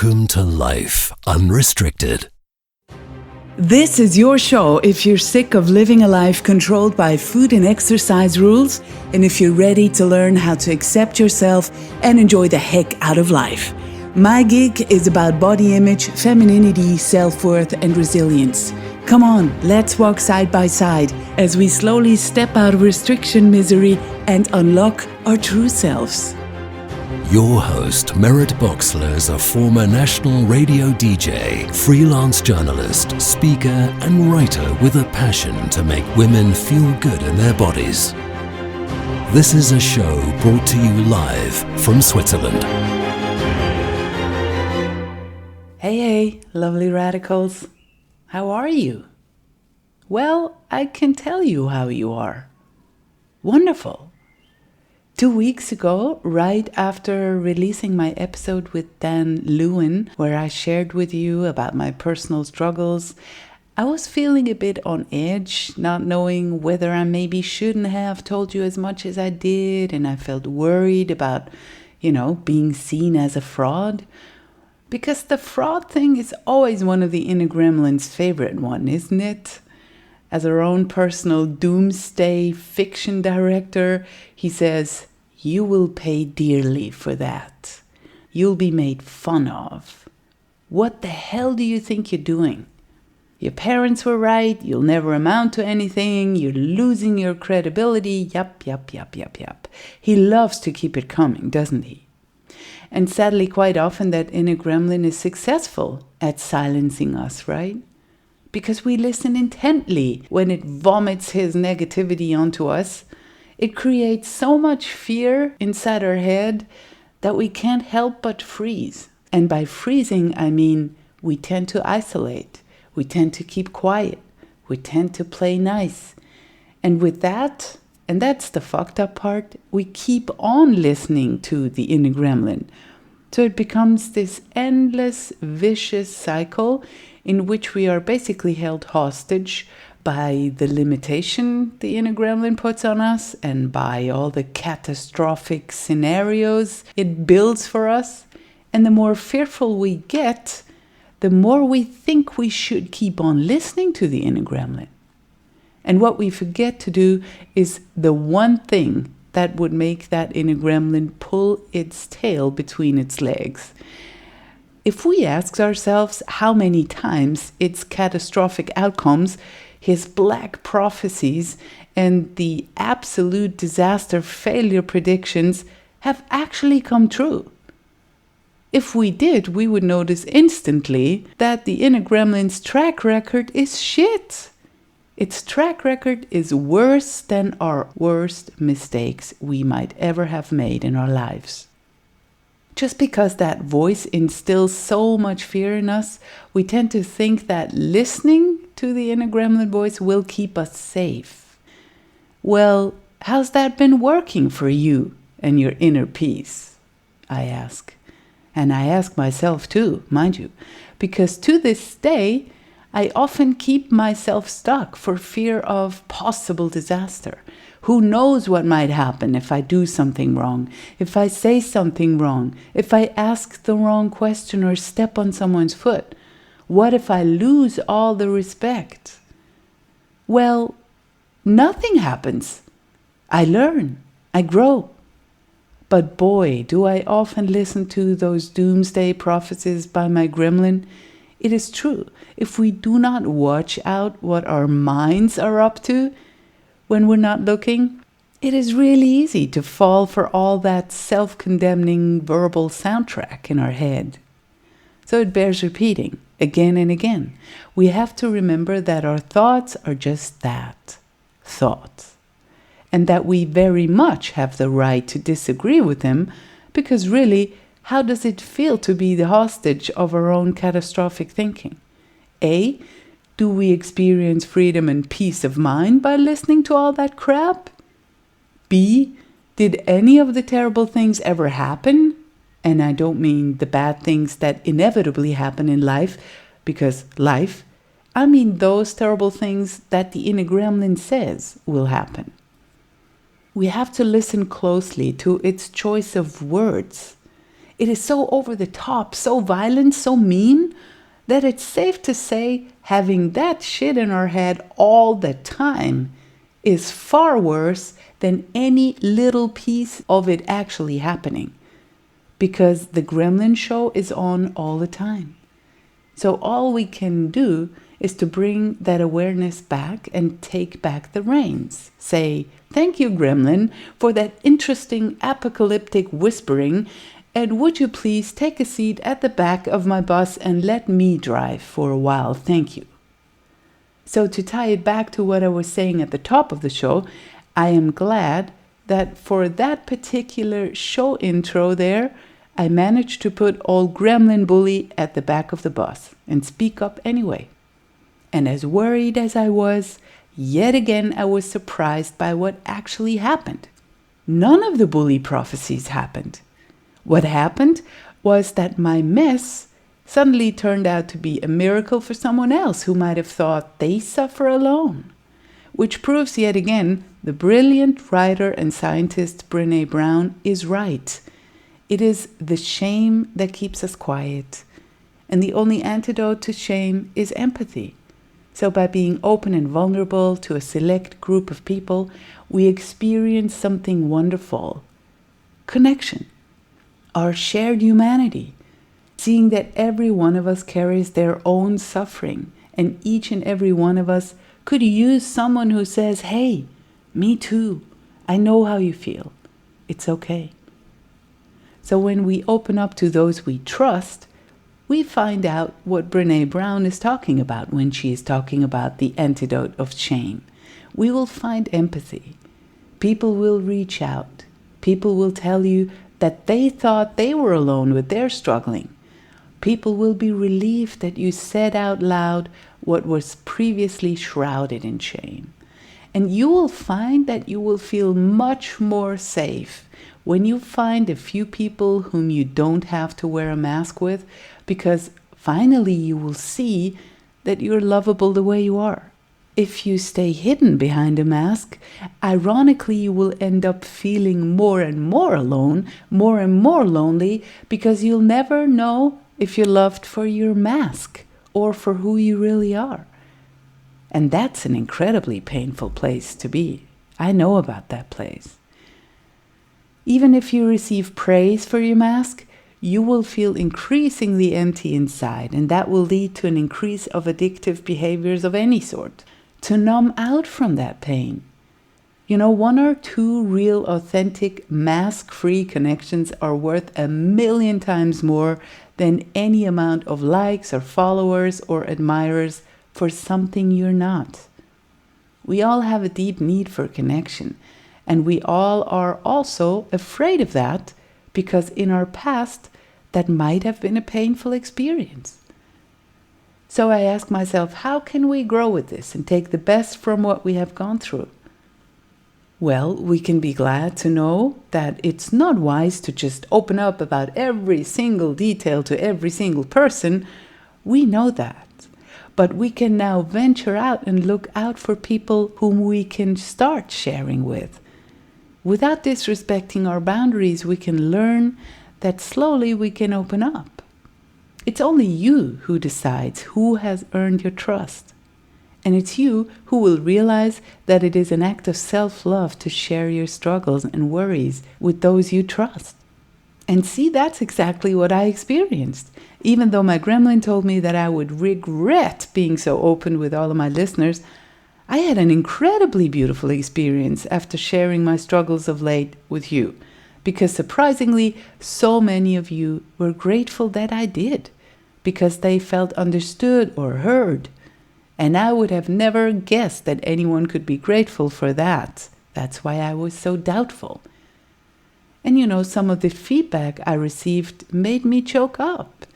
Welcome to Life Unrestricted. This is your show if you're sick of living a life controlled by food and exercise rules, and if you're ready to learn how to accept yourself and enjoy the heck out of life. My gig is about body image, femininity, self-worth, and resilience. Come on, let's walk side by side as we slowly step out of restriction misery and unlock our true selves. Your host, Merritt Boxler, is a former national radio DJ, freelance journalist, speaker, and writer with a passion to make women feel good in their bodies. This is a show brought to you live from Switzerland. Hey, lovely radicals. How are you? Well, I can tell you how you are. Wonderful. 2 weeks ago, right after releasing my episode with Dan Lewin, where I shared with you about my personal struggles, I was feeling a bit on edge, not knowing whether I maybe shouldn't have told you as much as I did, and I felt worried about, being seen as a fraud. Because the fraud thing is always one of the inner gremlin's favorite one, isn't it? As our own personal doomsday fiction director, he says, "You will pay dearly for that. You'll be made fun of. What the hell do you think you're doing? Your parents were right, you'll never amount to anything, you're losing your credibility, yup. He loves to keep it coming, doesn't he? And sadly, quite often that inner gremlin is successful at silencing us, right? Because we listen intently when it vomits his negativity onto us. It creates so much fear inside our head that we can't help but freeze. And by freezing, I mean we tend to isolate. We tend to keep quiet. We tend to play nice. And with that, and that's the fucked up part, we keep on listening to the inner gremlin. So it becomes this endless, vicious cycle in which we are basically held hostage by the limitation the inner gremlin puts on us and by all the catastrophic scenarios it builds for us. And the more fearful we get, the more we think we should keep on listening to the inner gremlin. And what we forget to do is the one thing that would make that inner gremlin pull its tail between its legs. If we ask ourselves how many times its catastrophic outcomes, his black prophecies, and the absolute disaster failure predictions have actually come true. If we did, we would notice instantly that the inner gremlin's track record is shit. Its track record is worse than our worst mistakes we might ever have made in our lives. Just because that voice instills so much fear in us, we tend to think that listening to the inner gremlin voice will keep us safe. Well, how's that been working for you and your inner peace? I ask. And I ask myself too, mind you, because to this day, I often keep myself stuck for fear of possible disaster. Who knows what might happen if I do something wrong, if I say something wrong, if I ask the wrong question or step on someone's foot? What if I lose all the respect? Well, nothing happens. I learn, I grow. But boy, do I often listen to those doomsday prophecies by my gremlin. It is true, if we do not watch out what our minds are up to when we're not looking, it is really easy to fall for all that self-condemning verbal soundtrack in our head. So it bears repeating again and again. We have to remember that our thoughts are just that, thoughts. And that we very much have the right to disagree with them, because really, how does it feel to be the hostage of our own catastrophic thinking? A, do we experience freedom and peace of mind by listening to all that crap? B, did any of the terrible things ever happen? And I don't mean the bad things that inevitably happen in life, because life, I mean those terrible things that the inner gremlin says will happen. We have to listen closely to its choice of words. It is so over the top, so violent, so mean, that it's safe to say having that shit in our head all the time is far worse than any little piece of it actually happening, because the gremlin show is on all the time. So all we can do is to bring that awareness back and take back the reins. Say, thank you, gremlin, for that interesting apocalyptic whispering, and would you please take a seat at the back of my bus and let me drive for a while, thank you. So to tie it back to what I was saying at the top of the show, I am glad that for that particular show intro there, I managed to put old gremlin bully at the back of the bus and speak up anyway. And as worried as I was, yet again I was surprised by what actually happened. None of the bully prophecies happened. What happened was that my mess suddenly turned out to be a miracle for someone else who might have thought they suffer alone. Which proves yet again the brilliant writer and scientist Brené Brown is right. It is the shame that keeps us quiet. And the only antidote to shame is empathy. So by being open and vulnerable to a select group of people, we experience something wonderful. Connection. Our shared humanity. Seeing that every one of us carries their own suffering, and each and every one of us could use someone who says, hey, me too. I know how you feel. It's okay. So when we open up to those we trust, we find out what Brené Brown is talking about when she is talking about the antidote of shame. We will find empathy. People will reach out. People will tell you that they thought they were alone with their struggling. People will be relieved that you said out loud what was previously shrouded in shame. And you will find that you will feel much more safe when you find a few people whom you don't have to wear a mask with, because finally you will see that you're lovable the way you are. If you stay hidden behind a mask, ironically you will end up feeling more and more alone, more and more lonely, because you'll never know if you're loved for your mask or for who you really are. And that's an incredibly painful place to be. I know about that place. Even if you receive praise for your mask, you will feel increasingly empty inside, and that will lead to an increase of addictive behaviors of any sort. To numb out from that pain. 1 or 2 real, authentic, mask-free connections are worth 1,000,000 times more than any amount of likes or followers or admirers for something you're not. We all have a deep need for connection, and we all are also afraid of that because in our past, that might have been a painful experience. So I ask myself, how can we grow with this and take the best from what we have gone through? Well, we can be glad to know that it's not wise to just open up about every single detail to every single person. We know that. But we can now venture out and look out for people whom we can start sharing with. Without disrespecting our boundaries, we can learn that slowly we can open up. It's only you who decides who has earned your trust. And it's you who will realize that it is an act of self-love to share your struggles and worries with those you trust. And see, that's exactly what I experienced. Even though my gremlin told me that I would regret being so open with all of my listeners, I had an incredibly beautiful experience after sharing my struggles of late with you. Because surprisingly, so many of you were grateful that I did, because they felt understood or heard. And I would have never guessed that anyone could be grateful for that. That's why I was so doubtful. And some of the feedback I received made me choke up.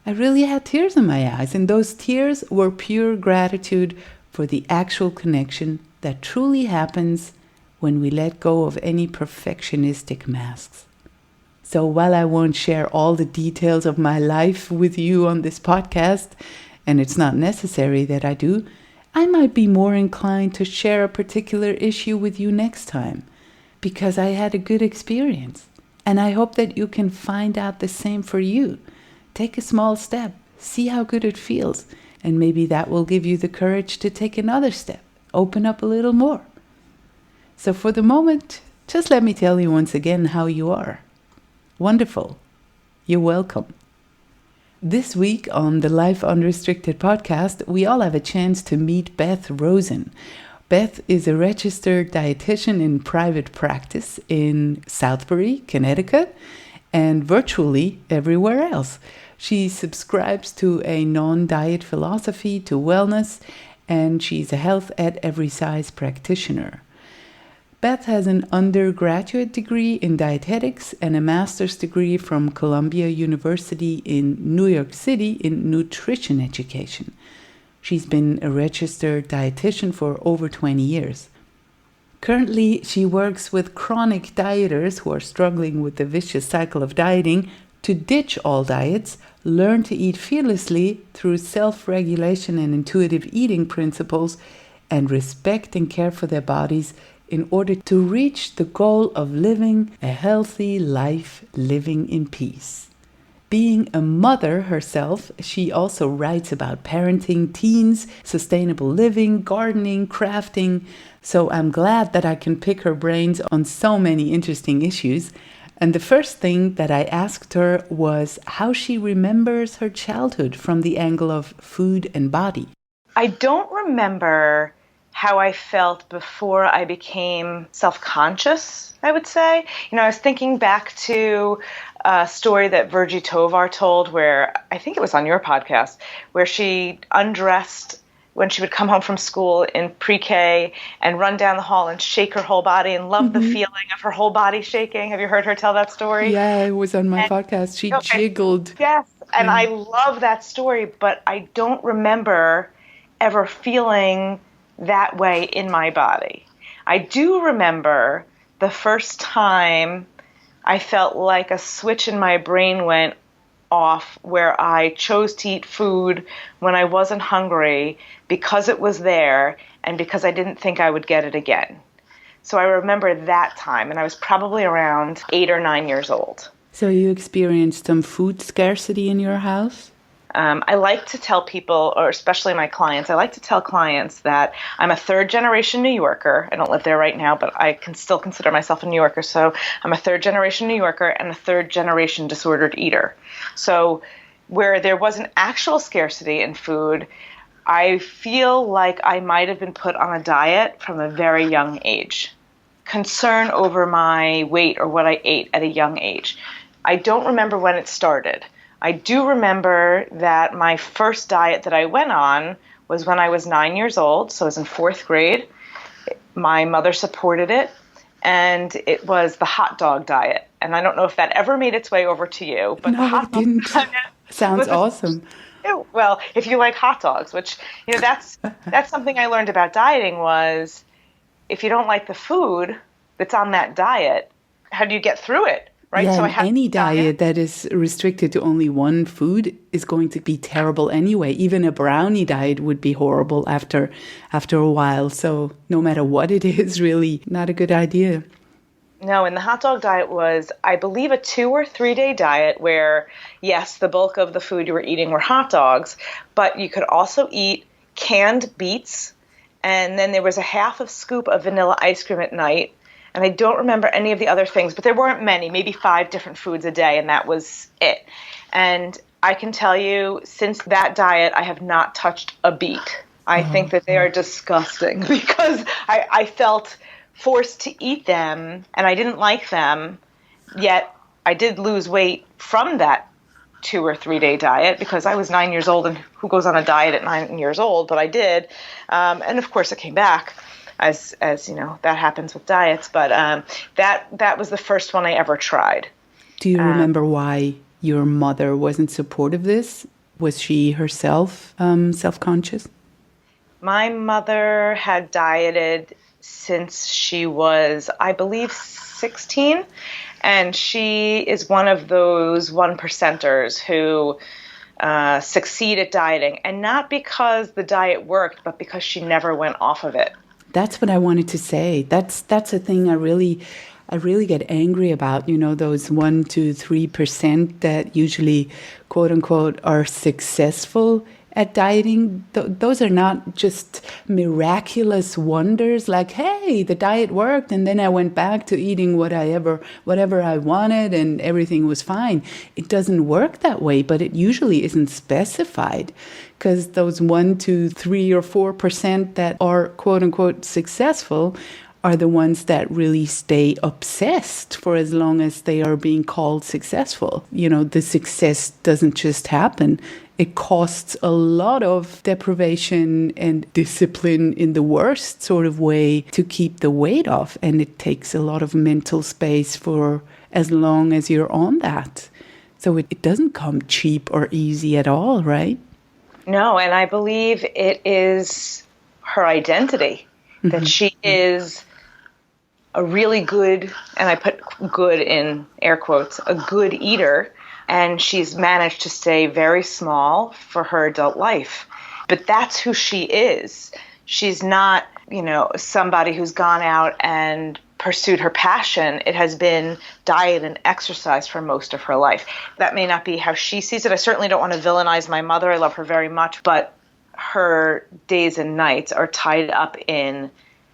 I really had tears in my eyes, and those tears were pure gratitude for the actual connection that truly happens when we let go of any perfectionistic masks. So while I won't share all the details of my life with you on this podcast, and it's not necessary that I do, I might be more inclined to share a particular issue with you next time, because I had a good experience. And I hope that you can find out the same for you. Take a small step, see how good it feels, and maybe that will give you the courage to take another step, open up a little more. So for the moment, just let me tell you once again how you are. Wonderful. You're welcome. This week on the Life Unrestricted podcast, we all have a chance to meet Beth Rosen. Beth is a registered dietitian in private practice in Southbury, Connecticut, and virtually everywhere else. She subscribes to a non-diet philosophy to wellness, and she's a health at every size practitioner. Beth has an undergraduate degree in dietetics and a master's degree from Columbia University in New York City in nutrition education. She's been a registered dietitian for over 20 years. Currently, she works with chronic dieters who are struggling with the vicious cycle of dieting to ditch all diets, learn to eat fearlessly through self-regulation and intuitive eating principles, and respect and care for their bodies in order to reach the goal of living a healthy life, living in peace. Being a mother herself, she also writes about parenting teens, sustainable living, gardening, crafting. So I'm glad that I can pick her brains on so many interesting issues. And the first thing that I asked her was how she remembers her childhood from the angle of food and body. I don't remember how I felt before I became self-conscious, I would say. I was thinking back to a story that Virgie Tovar told where, I think it was on your podcast, where she undressed when she would come home from school in pre-K and run down the hall and shake her whole body and love the feeling of her whole body shaking. Have you heard her tell that story? Yeah, it was on my podcast. She jiggled. Yes, and I love that story, but I don't remember ever feeling that way in my body. I do remember the first time I felt like a switch in my brain went off where I chose to eat food when I wasn't hungry because it was there and because I didn't think I would get it again. So I remember that time, and I was probably around 8 or 9 years old. So you experienced some food scarcity in your house? I like to tell people, or especially my clients, I like to tell clients that I'm a third-generation New Yorker. I don't live there right now, but I can still consider myself a New Yorker. So I'm a third-generation New Yorker and a third-generation disordered eater. So where there was an actual scarcity in food, I feel like I might have been put on a diet from a very young age. Concern over my weight or what I ate at a young age. I don't remember when it started. I do remember that my first diet that I went on was when I was 9 years old, so I was in 4th grade. My mother supported it, and it was the hot dog diet. And I don't know if that ever made its way over to you, but no, the hot dog diet sounds awesome. Well, if you like hot dogs, which that's something I learned about dieting was if you don't like the food that's on that diet, how do you get through it? Right? Yeah, so any diet that is restricted to only one food is going to be terrible anyway. Even a brownie diet would be horrible after a while. So no matter what it is, really not a good idea. No, and the hot dog diet was, I believe, a 2 or 3 day diet where, yes, the bulk of the food you were eating were hot dogs, but you could also eat canned beets, and then there was a half a scoop of vanilla ice cream at night. And I don't remember any of the other things, but there weren't many, maybe 5 different foods a day, and that was it. And I can tell you, since that diet, I have not touched a beet. I think that they are disgusting because I felt forced to eat them, and I didn't like them, yet I did lose weight from that 2 or 3 day diet because I was 9 years old, and who goes on a diet at 9 years old? But I did. And of course it came back. As you know, that happens with diets, but that was the first one I ever tried. Do you remember why your mother wasn't supportive of this? Was she herself self-conscious? My mother had dieted since she was, I believe, 16, and she is one of those 1%ers who succeed at dieting, and not because the diet worked, but because she never went off of it. That's what I wanted to say. That's a thing I really I really get angry about, those 1 to 3% that usually, quote unquote, are successful at dieting. Those are not just miraculous wonders like, hey, the diet worked and then I went back to eating whatever I wanted and everything was fine. It doesn't work that way, but it usually isn't specified, because those 1 to 3 or 4% that are quote unquote successful are the ones that really stay obsessed for as long as they are being called successful. The success doesn't just happen. It costs a lot of deprivation and discipline in the worst sort of way to keep the weight off. And it takes a lot of mental space for as long as you're on that. So it doesn't come cheap or easy at all, right? No, and I believe it is her identity, that she is a really good, and I put good in air quotes, a good eater, and she's managed to stay very small for her adult life. But that's who she is. She's not, somebody who's gone out and pursued her passion. It has been diet and exercise for most of her life. That may not be how she sees it. I certainly don't want to villainize my mother. I love her very much, but her days and nights are tied up in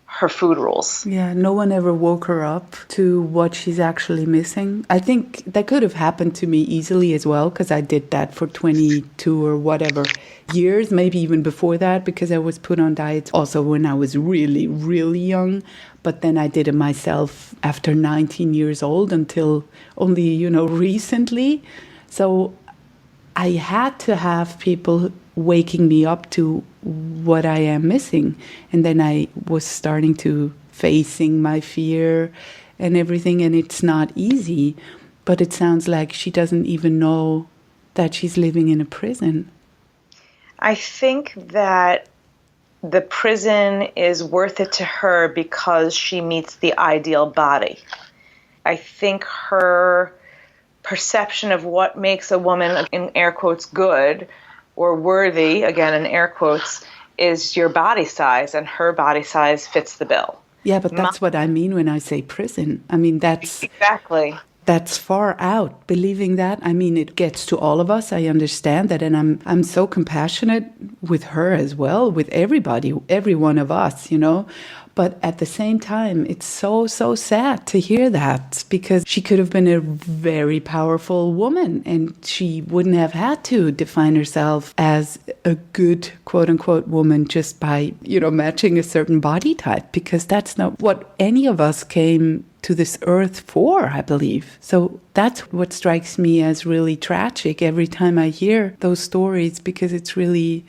her food rules. Yeah, no one ever woke her up to what she's actually missing. I think that could have happened to me easily as well, because I did that for 22 or whatever years, maybe even before that, because I was put on diets also when I was really, really young. But then I did it myself after 19 years old until only, recently. So I had to have people waking me up to what I am missing. And then I was starting to facing my fear and everything. And it's not easy, but it sounds like she doesn't even know that she's living in a prison. I think that the prison is worth it to her because she meets the ideal body. I think her perception of what makes a woman, in air quotes, good or worthy, again in air quotes, is your body size, and her body size fits the bill. Yeah, but that's what I mean when I say prison. I mean, exactly. That's far out, believing that. I mean, it gets to all of us. I understand that. And I'm so compassionate with her as well, with everybody, every one of us, But at the same time, it's so, so sad to hear that, because she could have been a very powerful woman and she wouldn't have had to define herself as a good, quote unquote, woman just by, matching a certain body type, because that's not what any of us came to this earth for, I believe. So that's what strikes me as really tragic every time I hear those stories, because it's really,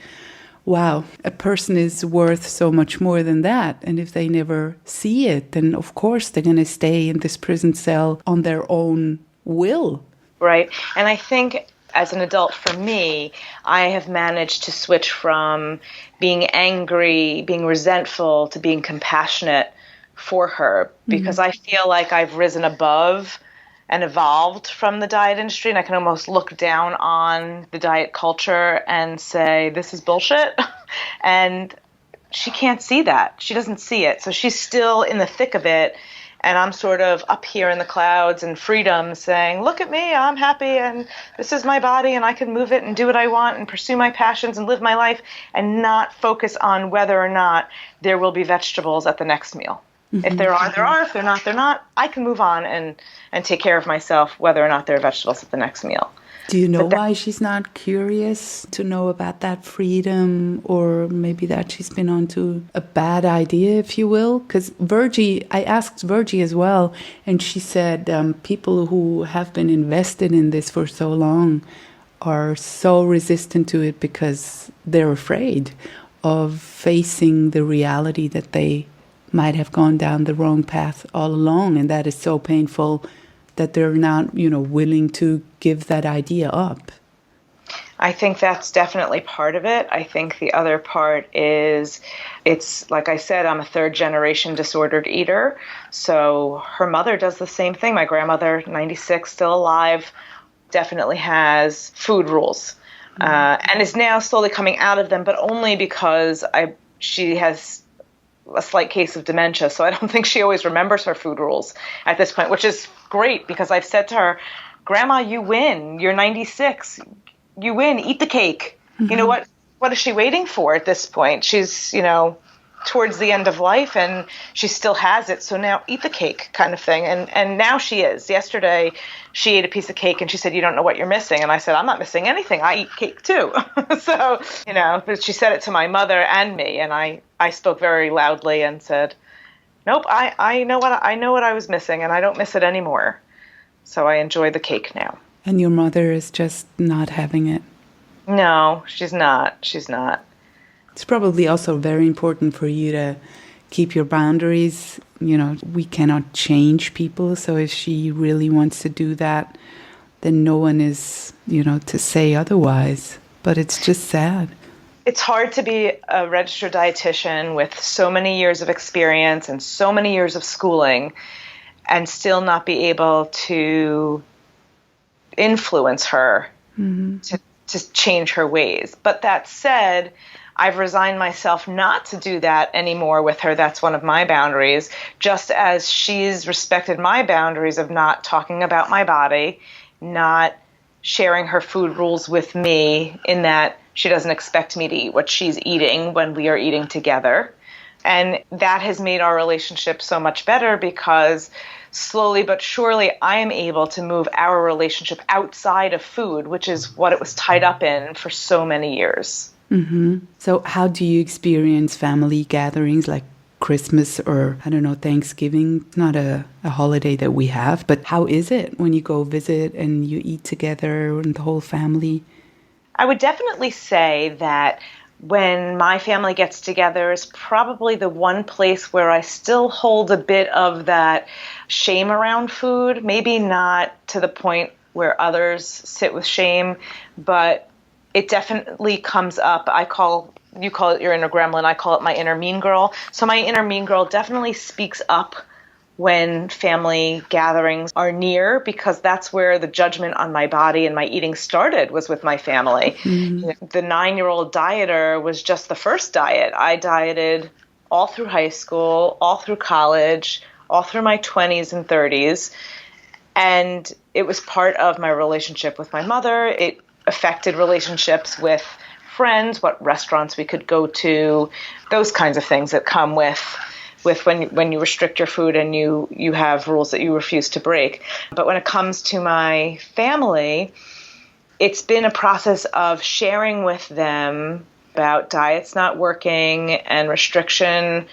wow, a person is worth so much more than that. And if they never see it, then of course they're going to stay in this prison cell on their own will. Right. And I think as an adult, for me, I have managed to switch from being angry, being resentful, to being compassionate for her, because I feel like I've risen above and evolved from the diet industry, and I can almost look down on the diet culture and say, this is bullshit. And she can't see that. She doesn't see it. So she's still in the thick of it, and I'm sort of up here in the clouds and freedom saying, look at me, I'm happy, and this is my body, and I can move it and do what I want and pursue my passions and live my life, and not focus on whether or not there will be vegetables at the next meal. If there are, there are. If they're not, they're not. I can move on and take care of myself, whether or not there are vegetables at the next meal. Do you know why she's not curious to know about that freedom, or maybe that she's been onto a bad idea, if you will? Because I asked Virgie as well, and she said people who have been invested in this for so long are so resistant to it because they're afraid of facing the reality that they might have gone down the wrong path all along, and that is so painful that they're not, willing to give that idea up. I think that's definitely part of it. I think the other part is, it's like I said, I'm a third generation disordered eater. So her mother does the same thing. My grandmother, 96, still alive, definitely has food rules, and is now slowly coming out of them, but only because she has a slight case of dementia, so I don't think she always remembers her food rules at this point, which is great because I've said to her, Grandma, you win. You're 96. You win. Eat the cake. Mm-hmm. You know what? What is she waiting for at this point? She's, towards the end of life and she still has it. So now eat the cake kind of thing. And now she is. Yesterday she ate a piece of cake and she said, you don't know what you're missing. And I said, I'm not missing anything. I eat cake too. So, but she said it to my mother and me. And I spoke very loudly and said, nope, I know what I was missing and I don't miss it anymore. So I enjoy the cake now. And your mother is just not having it? No, she's not. She's not. It's probably also very important for you to keep your boundaries. We cannot change people. So if she really wants to do that, then no one is, to say otherwise. But it's just sad. It's hard to be a registered dietitian with so many years of experience and so many years of schooling and still not be able to influence her to change her ways. But that said, I've resigned myself not to do that anymore with her. That's one of my boundaries, just as she's respected my boundaries of not talking about my body, not sharing her food rules with me in that she doesn't expect me to eat what she's eating when we are eating together. And that has made our relationship so much better because slowly but surely I am able to move our relationship outside of food, which is what it was tied up in for so many years. Mm-hmm. So how do you experience family gatherings like Christmas or, Thanksgiving? It's not a holiday that we have, but how is it when you go visit and you eat together and the whole family? I would definitely say that when my family gets together is probably the one place where I still hold a bit of that shame around food, maybe not to the point where others sit with shame, but it definitely comes up. You call it your inner gremlin, I call it my inner mean girl. So my inner mean girl definitely speaks up when family gatherings are near because that's where the judgment on my body and my eating started was with my family. Mm-hmm. The 9-year-old dieter was just the first diet. I dieted all through high school, all through college, all through my 20s and 30s. And it was part of my relationship with my mother. It affected relationships with friends, what restaurants we could go to, those kinds of things that come with when you restrict your food and you have rules that you refuse to break. But when it comes to my family, it's been a process of sharing with them about diets not working and restriction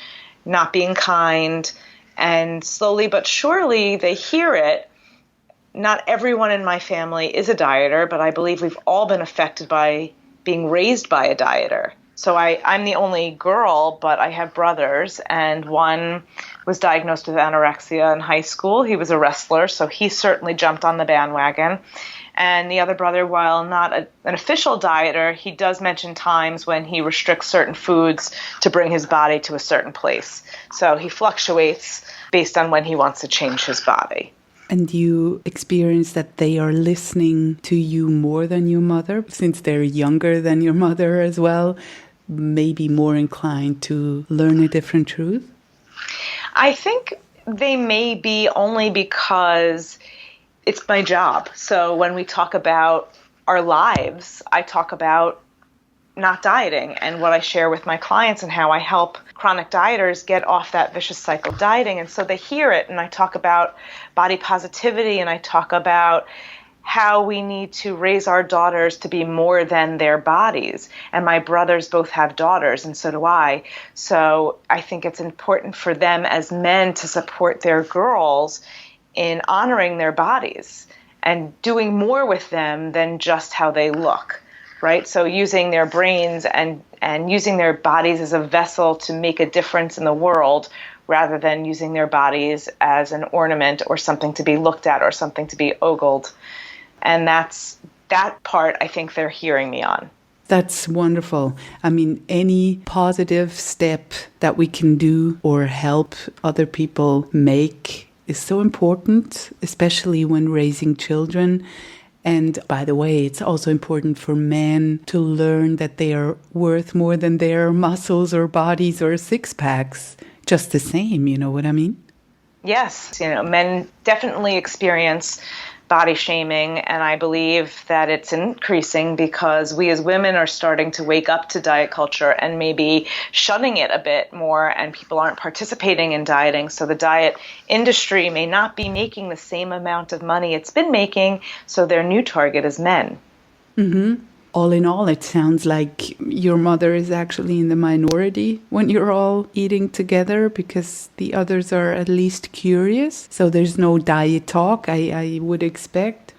not being kind. And slowly but surely they hear it. Not everyone in my family is a dieter, but I believe we've all been affected by being raised by a dieter. So I'm the only girl, but I have brothers, and one was diagnosed with anorexia in high school. He was a wrestler, so he certainly jumped on the bandwagon. And the other brother, while not an official dieter, he does mention times when he restricts certain foods to bring his body to a certain place. So he fluctuates based on when he wants to change his body. And you experience that they are listening to you more than your mother, since they're younger than your mother as well, maybe more inclined to learn a different truth? I think they may be only because it's my job. So when we talk about our lives, I talk about not dieting and what I share with my clients and how I help chronic dieters get off that vicious cycle of dieting. And so they hear it, and I talk about body positivity, and I talk about how we need to raise our daughters to be more than their bodies. And my brothers both have daughters, and so do I. So I think it's important for them as men to support their girls in honoring their bodies and doing more with them than just how they look. Right? So using their brains and using their bodies as a vessel to make a difference in the world rather than using their bodies as an ornament or something to be looked at or something to be ogled. And that part I think they're hearing me on. That's wonderful. I mean, any positive step that we can do or help other people make is so important, especially when raising children. And by the way, it's also important for men to learn that they are worth more than their muscles or bodies or six packs. Just the same, you know what I mean? Yes, men definitely experience body shaming, and I believe that it's increasing because we as women are starting to wake up to diet culture and maybe shunning it a bit more, and people aren't participating in dieting. So the diet industry may not be making the same amount of money it's been making, so their new target is men. Mm-hmm. All in all, it sounds like your mother is actually in the minority when you're all eating together because the others are at least curious. So there's no diet talk, I would expect.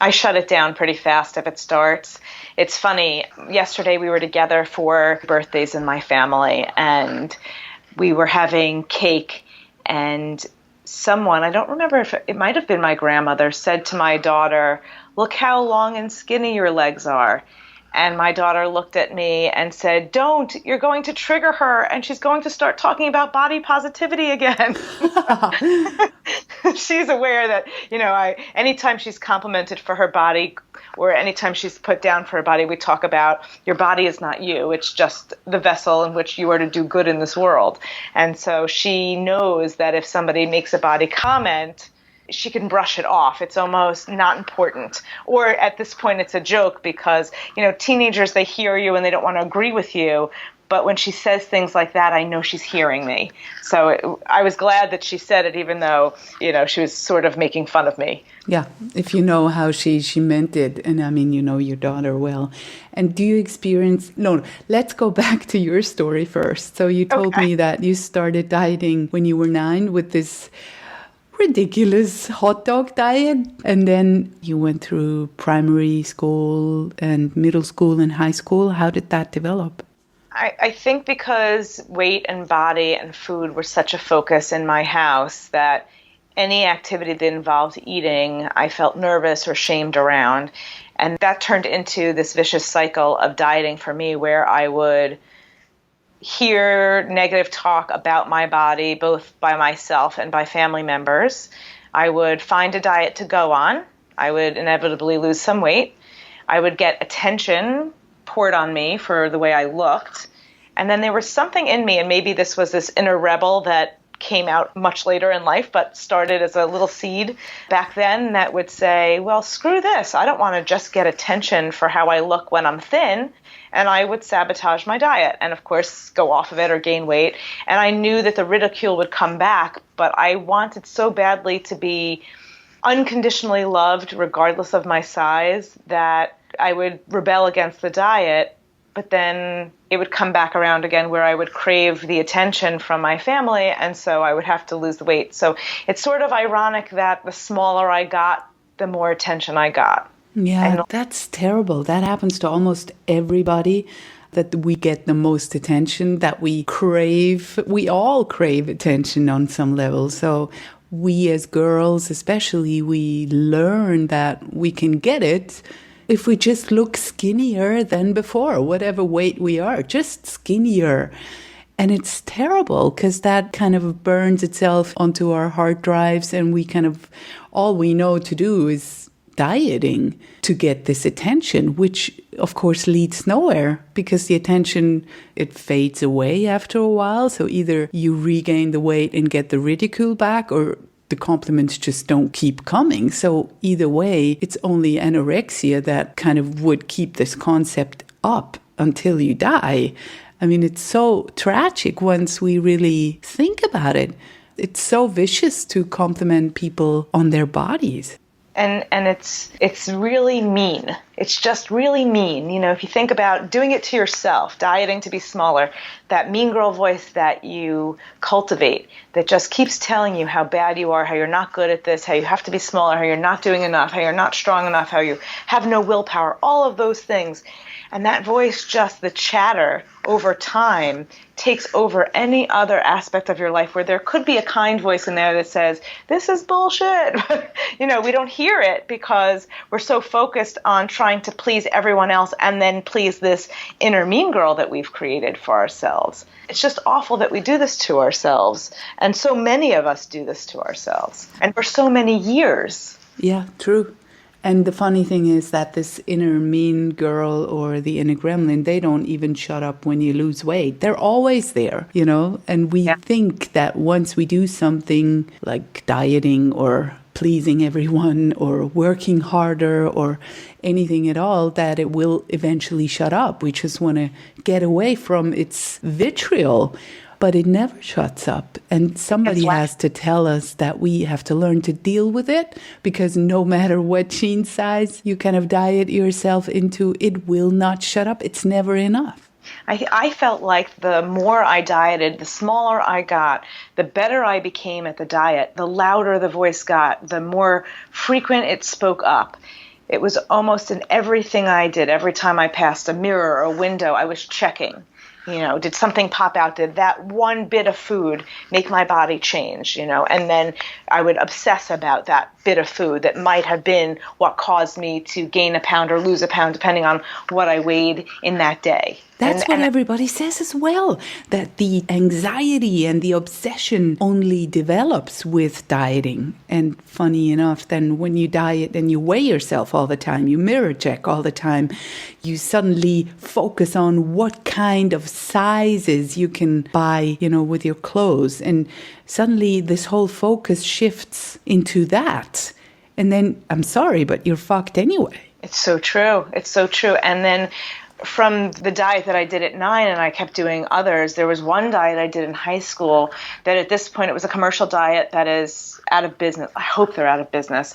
I shut it down pretty fast if it starts. It's funny. Yesterday we were together for birthdays in my family, and we were having cake, and someone, I don't remember if it might have been my grandmother, said to my daughter, "Look how long and skinny your legs are." And my daughter looked at me and said, "Don't, you're going to trigger her and she's going to start talking about body positivity again." She's aware that, anytime she's complimented for her body or anytime she's put down for her body, we talk about your body is not you. It's just the vessel in which you are to do good in this world. And so she knows that if somebody makes a body comment, she can brush it off. It's almost not important. Or at this point, it's a joke because, teenagers, they hear you and they don't want to agree with you. But when she says things like that, I know she's hearing me. So I was glad that she said it, even though, she was sort of making fun of me. Yeah, if you know how she meant it. And I mean, you know your daughter well. And do you experience... No, let's go back to your story first. So you told me that you started dieting when you were 9 with this ridiculous hot dog diet, and then you went through primary school and middle school and high school. How did that develop? I think because weight and body and food were such a focus in my house that any activity that involved eating, I felt nervous or shamed around. And that turned into this vicious cycle of dieting for me, where I would hear negative talk about my body, both by myself and by family members. I would find a diet to go on. I would inevitably lose some weight. I would get attention poured on me for the way I looked. And then there was something in me, and maybe this was this inner rebel that came out much later in life, but started as a little seed back then, that would say, well, screw this. I don't want to just get attention for how I look when I'm thin. And I would sabotage my diet and, of course, go off of it or gain weight. And I knew that the ridicule would come back, but I wanted so badly to be unconditionally loved regardless of my size that I would rebel against the diet, but then it would come back around again where I would crave the attention from my family, and so I would have to lose the weight. So it's sort of ironic that the smaller I got, the more attention I got. Yeah, that's terrible. That happens to almost everybody, that we get the most attention, that we crave. We all crave attention on some level. So we as girls especially, we learn that we can get it if we just look skinnier than before, whatever weight we are, just skinnier. And it's terrible because that kind of burns itself onto our hard drives, and all we know to do is dieting to get this attention, which of course leads nowhere because the attention, it fades away after a while. So either you regain the weight and get the ridicule back, or the compliments just don't keep coming. So either way, it's only anorexia that kind of would keep this concept up until you die. I mean, it's so tragic once we really think about it. It's so vicious to compliment people on their bodies. And it's really mean. It's just really mean. If you think about doing it to yourself, dieting to be smaller, that mean girl voice that you cultivate that just keeps telling you how bad you are, how you're not good at this, how you have to be smaller, how you're not doing enough, how you're not strong enough, how you have no willpower, all of those things. And that voice, just the chatter over time, takes over any other aspect of your life where there could be a kind voice in there that says, this is bullshit. We don't hear it because we're so focused on trying to please everyone else and then please this inner mean girl that we've created for ourselves. It's just awful that we do this to ourselves. And so many of us do this to ourselves. And for so many years. Yeah, true. And the funny thing is that this inner mean girl or the inner gremlin, they don't even shut up when you lose weight. They're always there, you know? And we think that once we do something like dieting or pleasing everyone or working harder or anything at all, that it will eventually shut up. We just want to get away from its vitriol. But it never shuts up. And somebody has to tell us that we have to learn to deal with it, because no matter what jean size you kind of diet yourself into, it will not shut up. It's never enough. I felt like the more I dieted, the smaller I got, the better I became at the diet, the louder the voice got, the more frequent it spoke up. It was almost in everything I did. Every time I passed a mirror or a window, I was checking. You know, did something pop out? Did that one bit of food make my body change? You know, and then I would obsess about that bit of food that might have been what caused me to gain a pound or lose a pound, depending on what I weighed in that day. That's what everybody says as well, that the anxiety and the obsession only develops with dieting. And funny enough, then when you diet and you weigh yourself all the time, you mirror check all the time, you suddenly focus on what kind of sizes you can buy, you know, with your clothes. And suddenly this whole focus shifts into that. And then, I'm sorry, but you're fucked anyway. It's so true. It's so true. And then from the diet that I did at 9, and I kept doing others, there was one diet I did in high school that at this point, it was a commercial diet that is out of business. I hope they're out of business,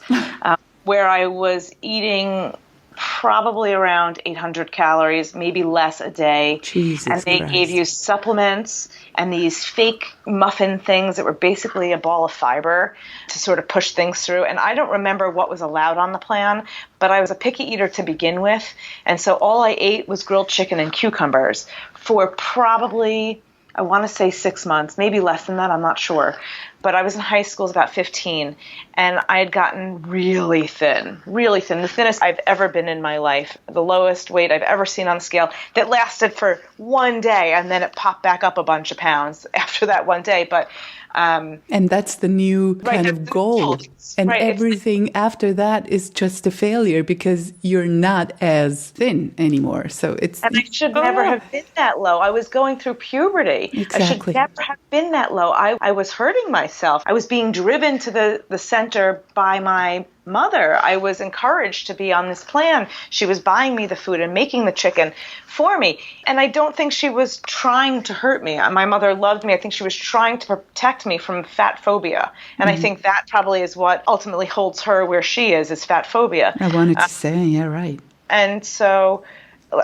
where I was eating probably around 800 calories, maybe less a day. Jesus and they Christ. gave you supplements and these fake muffin things that were basically a ball of fiber to sort of push things through. And I don't remember what was allowed on the plan, but I was a picky eater to begin with. And so all I ate was grilled chicken and cucumbers for probably, I want to say 6 months, maybe less than that, I'm not sure. But I was in high school, I was about 15, and I had gotten really thin, the thinnest I've ever been in my life, the lowest weight I've ever seen on the scale, that lasted for one day, and then it popped back up a bunch of pounds after that one day. But and that's the new kind of goal. And everything after that is just a failure because you're not as thin anymore. So it's... And I should never have been that low. I was going through puberty. Exactly. I should never have been that low. I was hurting myself. I was being driven to the center by my mother. I was encouraged to be on this plan. She was buying me the food and making the chicken for me. And I don't think she was trying to hurt me. My mother loved me. I think she was trying to protect me from fat phobia. And I think that probably is what ultimately holds her where she is fat phobia. I wanted to say, yeah, right. And so,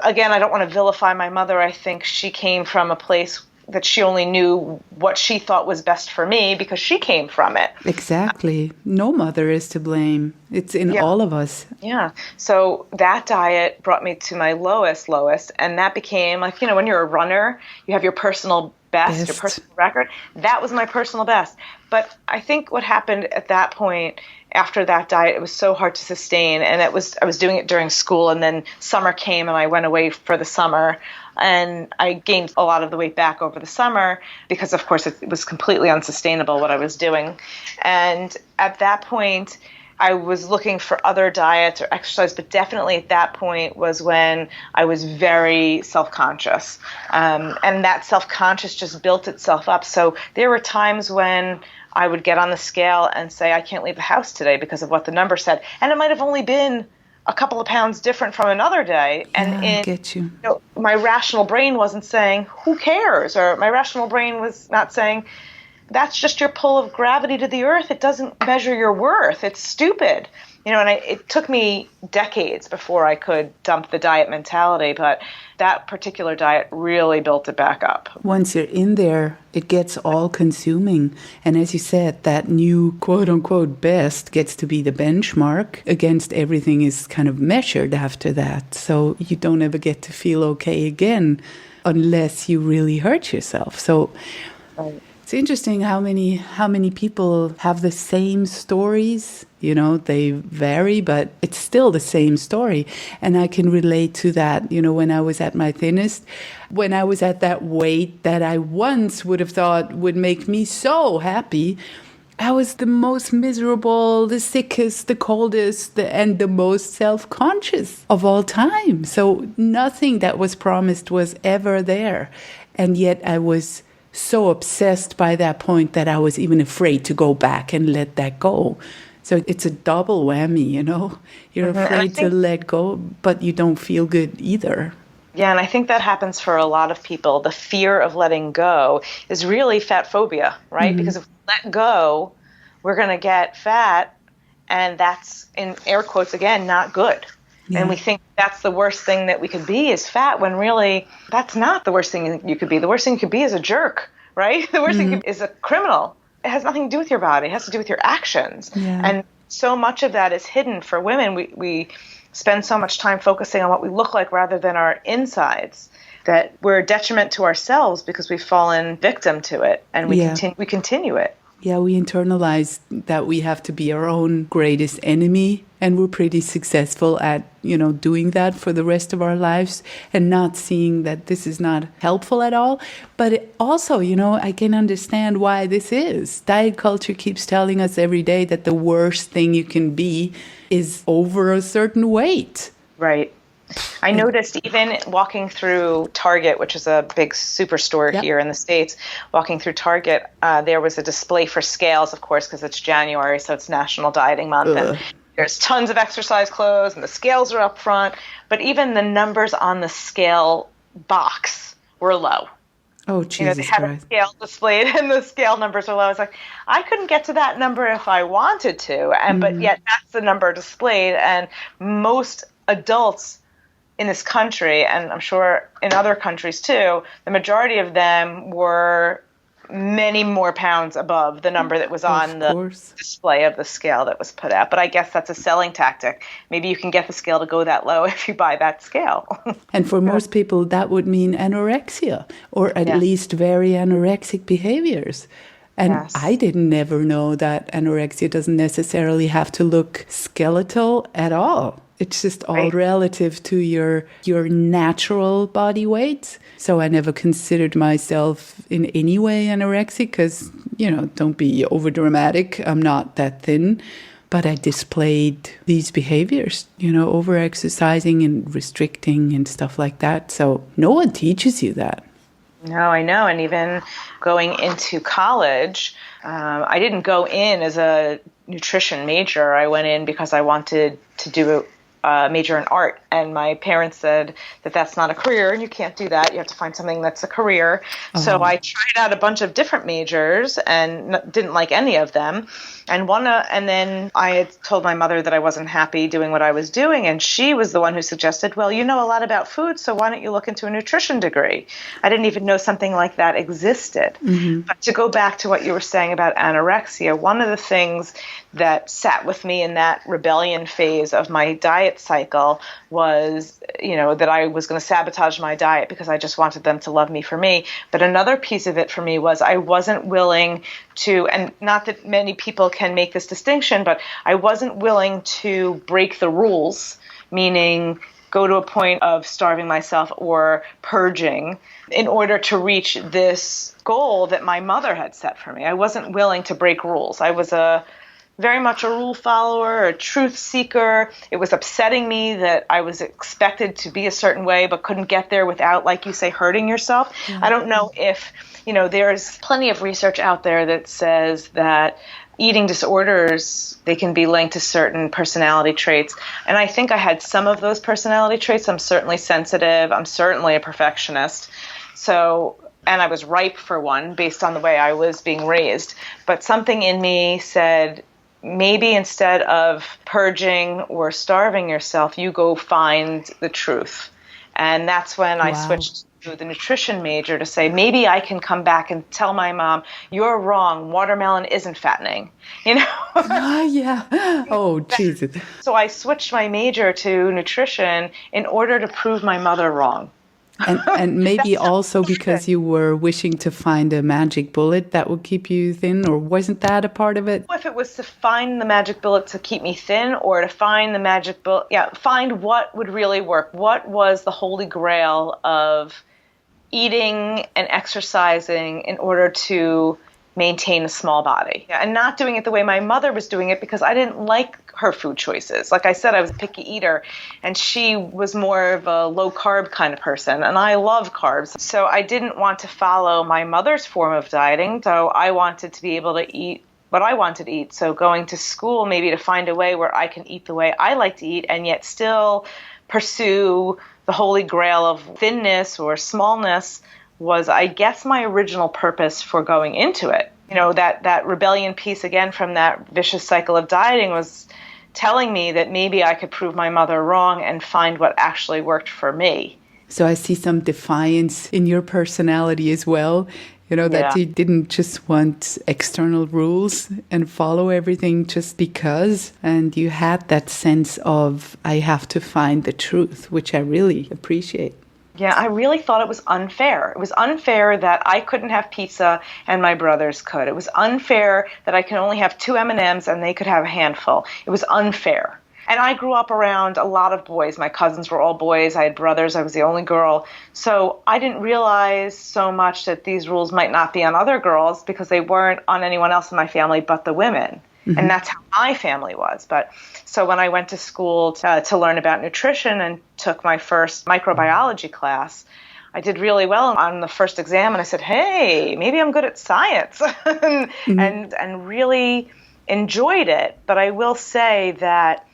again, I don't want to vilify my mother. I think she came from a place that she only knew what she thought was best for me because she came from it. Exactly. No mother is to blame. It's in all of us. Yeah. So that diet brought me to my lowest, and that became like, you know, when you're a runner, you have your personal best, your personal record. That was my personal best. But I think what happened at that point, after that diet, it was so hard to sustain, and I was doing it during school, and then summer came and I went away for the summer, and I gained a lot of the weight back over the summer because, of course, it was completely unsustainable what I was doing. And at that point, I was looking for other diets or exercise, but definitely at that point was when I was very self-conscious. And that self-conscious just built itself up. So there were times when I would get on the scale and say, I can't leave the house today because of what the number said. And it might have only been a couple of pounds different from another day. And I get you. You know, my rational brain wasn't saying, who cares? Or my rational brain was not saying, that's just your pull of gravity to the earth. It doesn't measure your worth. It's stupid. You know, and it took me decades before I could dump the diet mentality, but that particular diet really built it back up. Once you're in there, it gets all consuming. And as you said, that new quote unquote best gets to be the benchmark. Against everything is kind of measured after that. So you don't ever get to feel okay again unless you really hurt yourself. So it's interesting how many people have the same stories. You know, they vary, but it's still the same story. And I can relate to that. You know, when I was at my thinnest, when I was at that weight that I once would have thought would make me so happy, I was the most miserable, the sickest, the coldest, and the most self-conscious of all time. So nothing that was promised was ever there. And yet I was so obsessed by that point that I was even afraid to go back and let that go. So it's a double whammy, you know? You're afraid to let go, but you don't feel good either. Yeah, and I think that happens for a lot of people. The fear of letting go is really fat phobia, right? Mm-hmm. Because if we let go, we're going to get fat, and that's, in air quotes again, not good. Yeah. And we think that's the worst thing that we could be is fat, when really that's not the worst thing you could be. The worst thing you could be is a jerk, right? The worst thing is a criminal. It has nothing to do with your body. It has to do with your actions. Yeah. And so much of that is hidden for women. We spend so much time focusing on what we look like rather than our insides, that we're a detriment to ourselves because we've fallen victim to it, and we continue it. Yeah, we internalize that we have to be our own greatest enemy, and we're pretty successful at, doing that for the rest of our lives and not seeing that this is not helpful at all. But also, I can understand why this is. Diet culture keeps telling us every day that the worst thing you can be is over a certain weight. Right. I noticed even walking through Target, which is a big superstore here in the States, walking through Target, there was a display for scales, of course, because it's January, so it's National Dieting Month. And there's tons of exercise clothes, and the scales are up front. But even the numbers on the scale box were low. Oh, Jesus they had Christ. A scale displayed, and the scale numbers are low. I was like, I couldn't get to that number if I wanted to, but yet that's the number displayed. And most adults in this country, and I'm sure in other countries too, the majority of them were many more pounds above the number that was on the display of the scale that was put out. But I guess that's a selling tactic. Maybe you can get the scale to go that low if you buy that scale. And for most people, that would mean anorexia, or at least very anorexic behaviors. And I didn't never know that anorexia doesn't necessarily have to look skeletal at all. It's just all relative to your natural body weight. So I never considered myself in any way anorexic because, don't be overdramatic. I'm not that thin. But I displayed these behaviors, over-exercising and restricting and stuff like that. So no one teaches you that. No, I know. And even going into college, I didn't go in as a nutrition major. I went in because I wanted to do a major in art. And my parents said that that's not a career and you can't do that. You have to find something that's a career. Uh-huh. So I tried out a bunch of different majors and didn't like any of them. And then I had told my mother that I wasn't happy doing what I was doing, and she was the one who suggested, well, you know a lot about food, so why don't you look into a nutrition degree? I didn't even know something like that existed. Mm-hmm. But to go back to what you were saying about anorexia, one of the things that sat with me in that rebellion phase of my diet cycle was, that I was going to sabotage my diet because I just wanted them to love me for me. But another piece of it for me was I wasn't willing to, and not that many people can make this distinction, but I wasn't willing to break the rules, meaning go to a point of starving myself or purging in order to reach this goal that my mother had set for me. I wasn't willing to break rules. I was very much a rule follower, a truth seeker. It was upsetting me that I was expected to be a certain way but couldn't get there without, like you say, hurting yourself. Mm-hmm. I don't know if, there's plenty of research out there that says that eating disorders, they can be linked to certain personality traits. And I think I had some of those personality traits. I'm certainly sensitive. I'm certainly a perfectionist. And I was ripe for one based on the way I was being raised. But something in me said, maybe instead of purging or starving yourself, you go find the truth. And that's when I switched to the nutrition major to say, maybe I can come back and tell my mom, you're wrong, watermelon isn't fattening, Oh, Jesus. So I switched my major to nutrition in order to prove my mother wrong. And maybe also because you were wishing to find a magic bullet that would keep you thin, or wasn't that a part of it? If it was to find the magic bullet to keep me thin, or to find the magic bullet, find what would really work. What was the holy grail of eating and exercising in order to maintain a small body, and not doing it the way my mother was doing it because I didn't like her food choices. Like I said, I was a picky eater, and she was more of a low carb kind of person, and I love carbs. So I didn't want to follow my mother's form of dieting, so I wanted to be able to eat what I wanted to eat. So going to school, maybe to find a way where I can eat the way I like to eat and yet still pursue the holy grail of thinness or smallness was, I guess, my original purpose for going into it. You know, that rebellion piece again from that vicious cycle of dieting was telling me that maybe I could prove my mother wrong and find what actually worked for me. So I see some defiance in your personality as well. You know, that you didn't just want external rules and follow everything just because. And you had that sense of, I have to find the truth, which I really appreciate. Yeah, I really thought it was unfair. It was unfair that I couldn't have pizza and my brothers could. It was unfair that I could only have 2 M&Ms and they could have a handful. It was unfair. And I grew up around a lot of boys. My cousins were all boys. I had brothers. I was the only girl. So I didn't realize so much that these rules might not be on other girls because they weren't on anyone else in my family but the women. Mm-hmm. And that's how my family was. But so when I went to school to learn about nutrition and took my first microbiology class, I did really well on the first exam. And I said, hey, maybe I'm good at science and really enjoyed it. But I will say that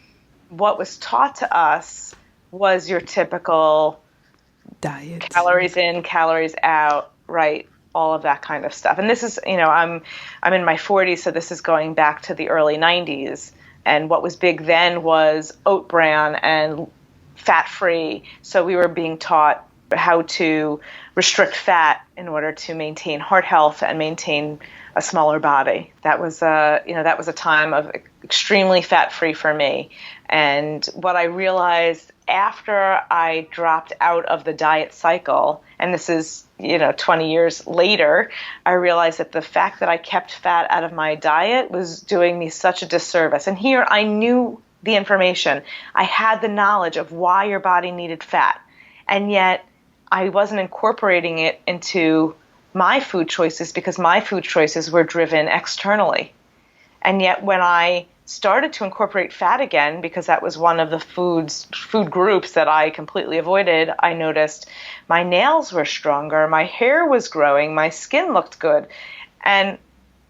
what was taught to us was your typical diet, calories in, calories out, right? All of that kind of stuff. And this is, you know, I'm in my 40s, so this is going back to the early 90s. And what was big then was oat bran and fat-free. So we were being taught how to restrict fat in order to maintain heart health and maintain a smaller body. That was a time of extremely fat-free for me. And what I realized after I dropped out of the diet cycle, and this is, 20 years later, I realized that the fact that I kept fat out of my diet was doing me such a disservice. And here I knew the information. I had the knowledge of why your body needed fat. And yet I wasn't incorporating it into my food choices because my food choices were driven externally. And yet when I started to incorporate fat again, because that was one of the food groups that I completely avoided, I noticed my nails were stronger, my hair was growing, my skin looked good. And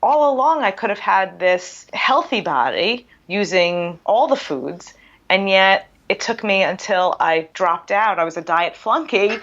all along I could have had this healthy body using all the foods, and yet it took me until I dropped out, I was a diet flunky,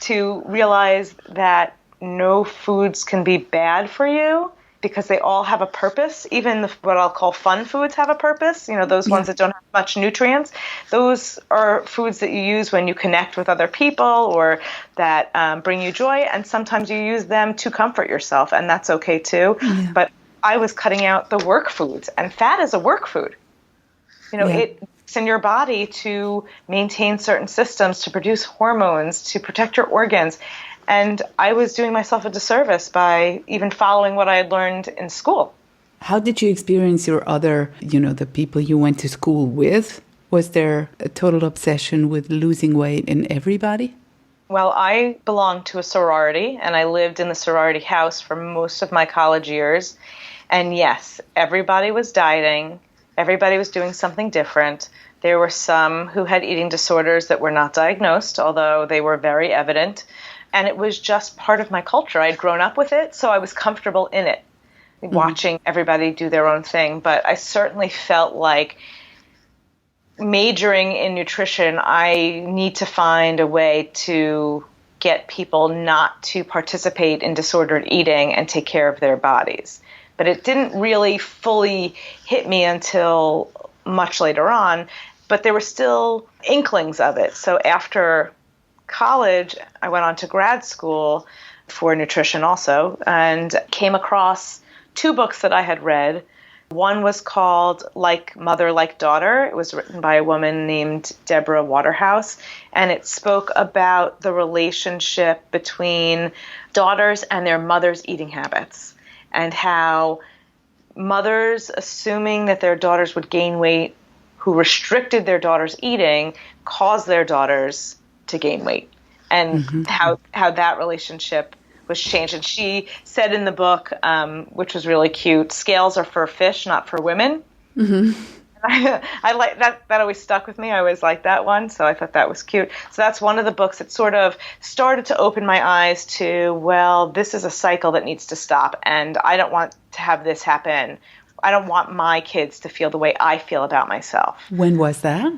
to realize that no foods can be bad for you because they all have a purpose. Even what I'll call fun foods have a purpose. Those ones that don't have much nutrients. Those are foods that you use when you connect with other people or that bring you joy. And sometimes you use them to comfort yourself, and that's okay too. Yeah. But I was cutting out the work foods, and fat is a work food. It's in your body to maintain certain systems, to produce hormones, to protect your organs. And I was doing myself a disservice by even following what I had learned in school. How did you experience your other, the people you went to school with? Was there a total obsession with losing weight in everybody? Well, I belonged to a sorority, and I lived in the sorority house for most of my college years. And yes, everybody was dieting. Everybody was doing something different. There were some who had eating disorders that were not diagnosed, although they were very evident. And it was just part of my culture. I'd grown up with it, so I was comfortable in it, watching everybody do their own thing. But I certainly felt like majoring in nutrition, I need to find a way to get people not to participate in disordered eating and take care of their bodies. But it didn't really fully hit me until much later on, but there were still inklings of it. So after college, I went on to grad school for nutrition also, and came across 2 books that I had read. One was called Like Mother, Like Daughter. It was written by a woman named Deborah Waterhouse, and it spoke about the relationship between daughters and their mothers' eating habits, and how mothers, assuming that their daughters would gain weight, who restricted their daughters' eating, caused their daughters to gain weight, and how that relationship was changed. And she said in the book, which was really cute, scales are for fish, not for women. Mm-hmm. I like that. That always stuck with me. I always liked that one, so I thought that was cute. So that's one of the books that sort of started to open my eyes to, well, this is a cycle that needs to stop, and I don't want to have this happen. I don't want my kids to feel the way I feel about myself. When was that?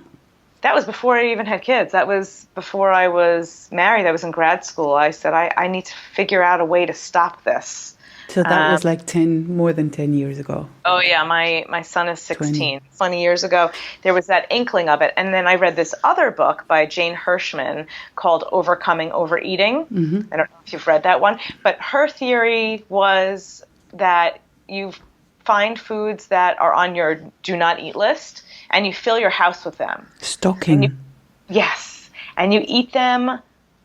That was before I even had kids. That was before I was married. I was in grad school. I said, I need to figure out a way to stop this. So that was like more than 10 years ago. Oh, yeah. My son is 16. 20 years ago, there was that inkling of it. And then I read this other book by Jane Hirschman called Overcoming Overeating. Mm-hmm. I don't know if you've read that one. But her theory was that you find foods that are on your do not eat list and you fill your house with them. Stocking. Yes. And you eat them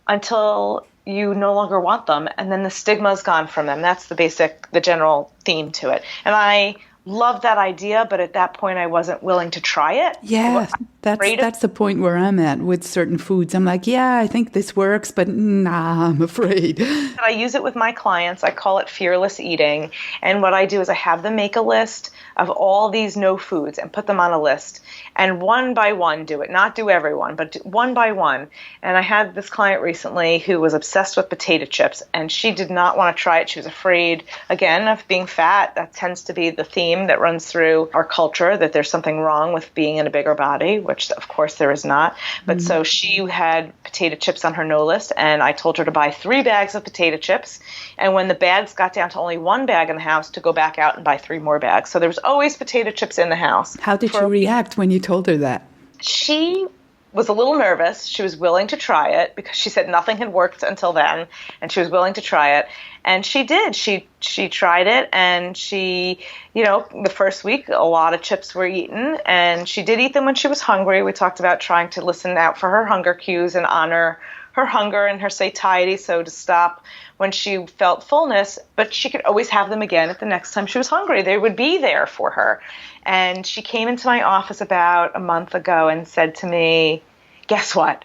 until you no longer want them, and then the stigma's gone from them. That's the general theme to it. And I love that idea, but at that point I wasn't willing to try it. Yeah, that's the point where I'm at with certain foods. I'm like, yeah, I think this works, but nah, I'm afraid. I use it with my clients. I call it fearless eating. And what I do is I have them make a list of all these no foods and put them on a list. And one by one do it. Not do everyone, but one by one. And I had this client recently who was obsessed with potato chips, and she did not want to try it. She was afraid, again, of being fat. That tends to be the theme that runs through our culture, that there's something wrong with being in a bigger body, which of course there is not. But so she had potato chips on her no list, and I told her to buy 3 bags of potato chips. And when the bags got down to only 1 bag in the house, to go back out and buy 3 more bags. So there was always potato chips in the house. How did she react when you told her that? She was a little nervous. She was willing to try it because she said nothing had worked until then, and she was willing to try it. And she did. She tried it, and she, the first week, a lot of chips were eaten, and she did eat them when she was hungry. We talked about trying to listen out for her hunger cues and honor her hunger and her satiety, so to stop when she felt fullness, but she could always have them again at the next time she was hungry. They would be there for her. And she came into my office about a month ago and said to me, guess what?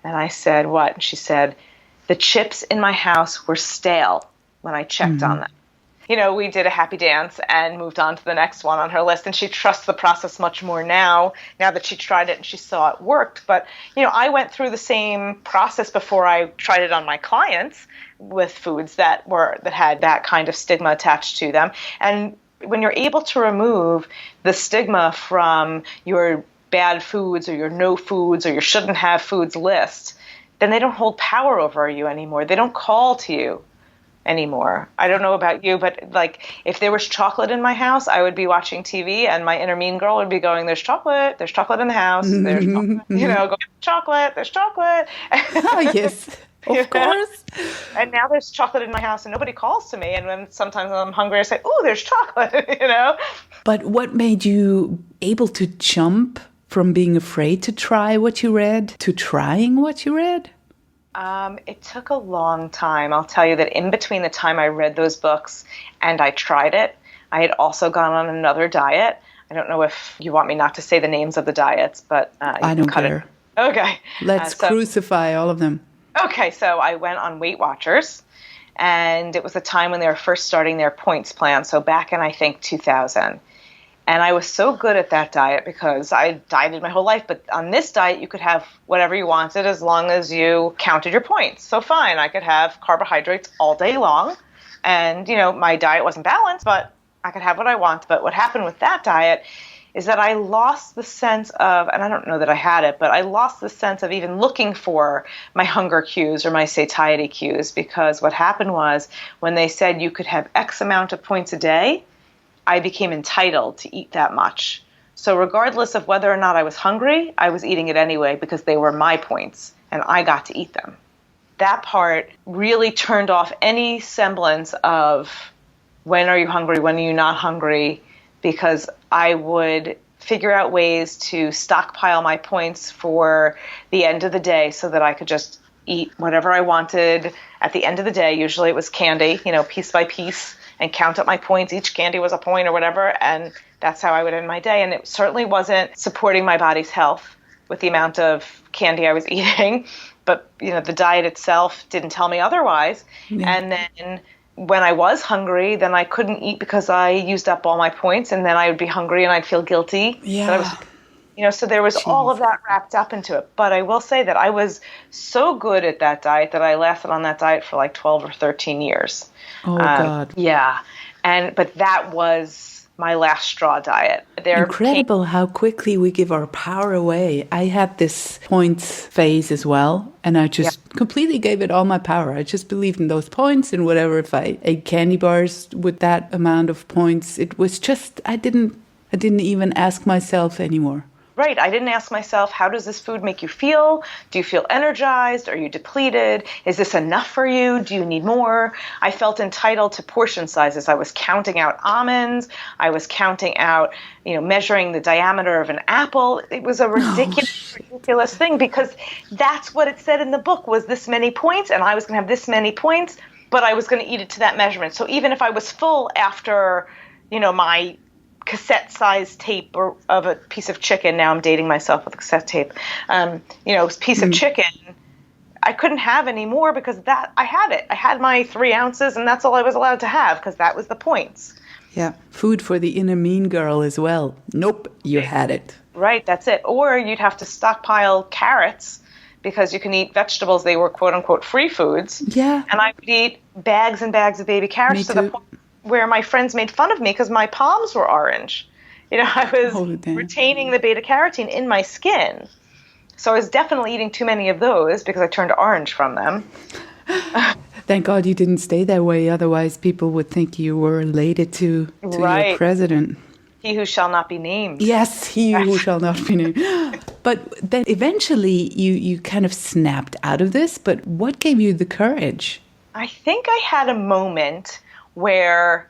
And I said, what? And she said, the chips in my house were stale when I checked on them. We did a happy dance and moved on to the next one on her list. And she trusts the process much more now that she tried it and she saw it worked. But, I went through the same process before I tried it on my clients with foods that had that kind of stigma attached to them. And when you're able to remove the stigma from your bad foods or your no foods or your shouldn't have foods list, then they don't hold power over you anymore. They don't call to you anymore. I don't know about you, but if there was chocolate in my house, I would be watching TV and my inner mean girl would be going, there's chocolate in the house, there's chocolate, go get chocolate, there's chocolate. Oh, yes. Of course. And now there's chocolate in my house and nobody calls to me. And when sometimes I'm hungry, I say, oh, there's chocolate, But what made you able to jump from being afraid to try what you read to trying what you read? It took a long time. I'll tell you that in between the time I read those books and I tried it, I had also gone on another diet. I don't know if you want me not to say the names of the diets, but I don't care. Okay. Let's crucify all of them. Okay, so I went on Weight Watchers, and it was a time when they were first starting their points plan, so back in, I think, 2000. And I was so good at that diet because I dieted my whole life, but on this diet, you could have whatever you wanted as long as you counted your points. So fine, I could have carbohydrates all day long, and, my diet wasn't balanced, but I could have what I want. But what happened with that diet is that I lost the sense of, and I don't know that I had it, but I lost the sense of even looking for my hunger cues or my satiety cues, because what happened was when they said you could have X amount of points a day, I became entitled to eat that much. So regardless of whether or not I was hungry, I was eating it anyway because they were my points and I got to eat them. That part really turned off any semblance of when are you hungry, when are you not hungry, because I would figure out ways to stockpile my points for the end of the day so that I could just eat whatever I wanted at the end of the day. Usually it was candy, piece by piece, and count up my points. Each candy was a point or whatever, and that's how I would end my day. And it certainly wasn't supporting my body's health with the amount of candy I was eating, but the diet itself didn't tell me otherwise. Yeah. And then when I was hungry, then I couldn't eat because I used up all my points, and then I would be hungry and I'd feel guilty that I was, so there was all of that wrapped up into it. But I will say that I was so good at that diet that I lasted on that diet for like 12 or 13 years. Oh, God. Yeah. But that was my last straw diet. Incredible how quickly we give our power away. I had this points phase as well, and I just completely gave it all my power. I just believed in those points and whatever. If I ate candy bars with that amount of points, it was just, I didn't even ask myself anymore. Right. I didn't ask myself, how does this food make you feel? Do you feel energized? Are you depleted? Is this enough for you? Do you need more? I felt entitled to portion sizes. I was counting out almonds. I was counting out, measuring the diameter of an apple. It was a ridiculous thing, because that's what it said in the book was this many points, and I was going to have this many points, but I was going to eat it to that measurement. So even if I was full after, my cassette-sized tape of a piece of chicken. Now I'm dating myself with a cassette tape. Piece of chicken. I couldn't have any more because I had it. I had my 3 ounces, and that's all I was allowed to have because that was the points. Yeah, food for the inner mean girl as well. Nope, you had it. Right, that's it. Or you'd have to stockpile carrots because you can eat vegetables. They were quote-unquote free foods. Yeah. And I would eat bags and bags of baby carrots to the point where my friends made fun of me because my palms were orange. I was retaining the beta-carotene in my skin. So I was definitely eating too many of those because I turned orange from them. Thank God you didn't stay that way. Otherwise, people would think you were related to your president. He who shall not be named. Yes, he who shall not be named. But then eventually you kind of snapped out of this. But what gave you the courage? I think I had a moment where,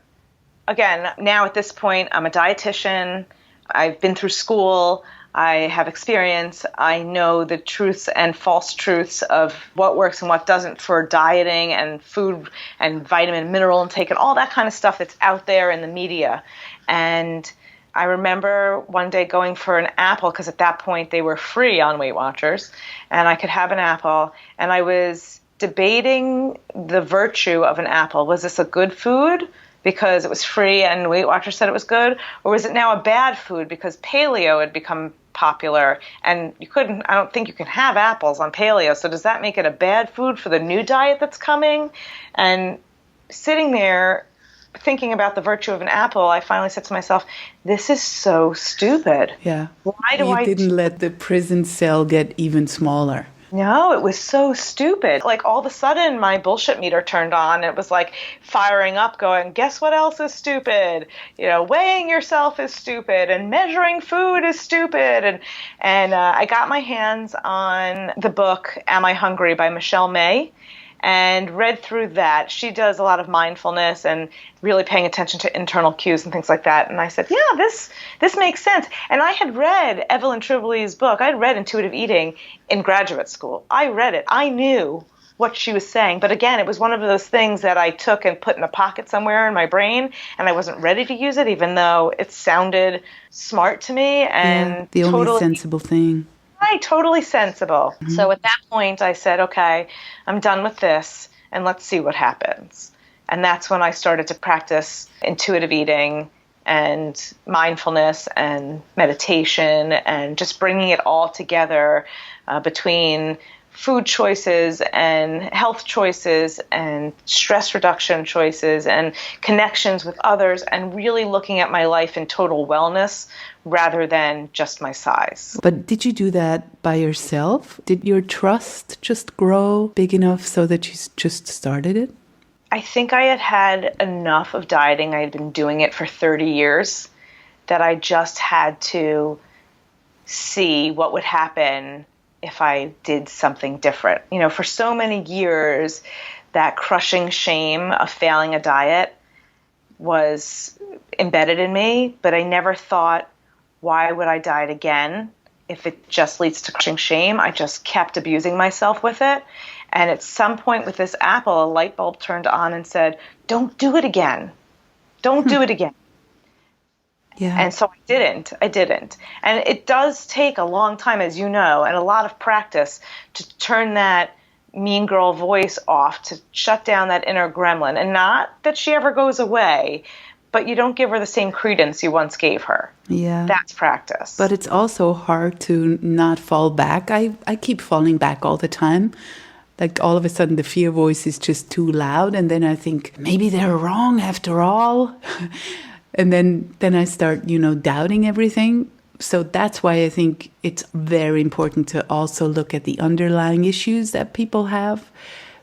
again, now at this point, I'm a dietitian. I've been through school. I have experience. I know the truths and false truths of what works and what doesn't for dieting and food and vitamin and mineral intake and all that kind of stuff that's out there in the media. And I remember one day going for an apple because at that point they were free on Weight Watchers, and I could have an apple. And I was debating the virtue of an apple. Was this a good food because it was free and Weight Watchers said it was good? Or was it now a bad food because paleo had become popular and I don't think you can have apples on paleo. So does that make it a bad food for the new diet that's coming? And sitting there thinking about the virtue of an apple, I finally said to myself, this is so stupid. Yeah. Why do I didn't let the prison cell get even smaller? No, it was so stupid. Like all of a sudden my bullshit meter turned on. It was like firing up going, guess what else is stupid? Weighing yourself is stupid and measuring food is stupid. And I got my hands on the book, Am I Hungry by Michelle May, and read through that. She does a lot of mindfulness and really paying attention to internal cues and things like that. And I said, yeah, this makes sense. And I had read Evelyn Tribalie's book. I had read Intuitive Eating in graduate school. I read it. I knew what she was saying. But again, it was one of those things that I took and put in a pocket somewhere in my brain, and I wasn't ready to use it, even though it sounded smart to me. And the only sensible thing. Right, totally sensible. Mm-hmm. So at that point, I said, okay, I'm done with this, and let's see what happens. And that's when I started to practice intuitive eating and mindfulness and meditation and just bringing it all together between food choices and health choices and stress reduction choices and connections with others, and really looking at my life in total wellness rather than just my size. But did you do that by yourself? Did your trust just grow big enough so that you just started it? I think I had enough of dieting. I had been doing it for 30 years that I just had to see what would happen if I did something different. For so many years, that crushing shame of failing a diet was embedded in me, but I never thought, why would I diet again if it just leads to crushing shame? I just kept abusing myself with it. And at some point with this apple, a light bulb turned on and said, don't do it again. Don't do it again. Yeah. And so I didn't. And it does take a long time, as you know, and a lot of practice to turn that mean girl voice off, to shut down that inner gremlin. And not that she ever goes away, but you don't give her the same credence you once gave her. Yeah. That's practice. But it's also hard to not fall back. I keep falling back all the time. Like all of a sudden the fear voice is just too loud. And then I think maybe they're wrong after all. And then I start, doubting everything. So that's why I think it's very important to also look at the underlying issues that people have,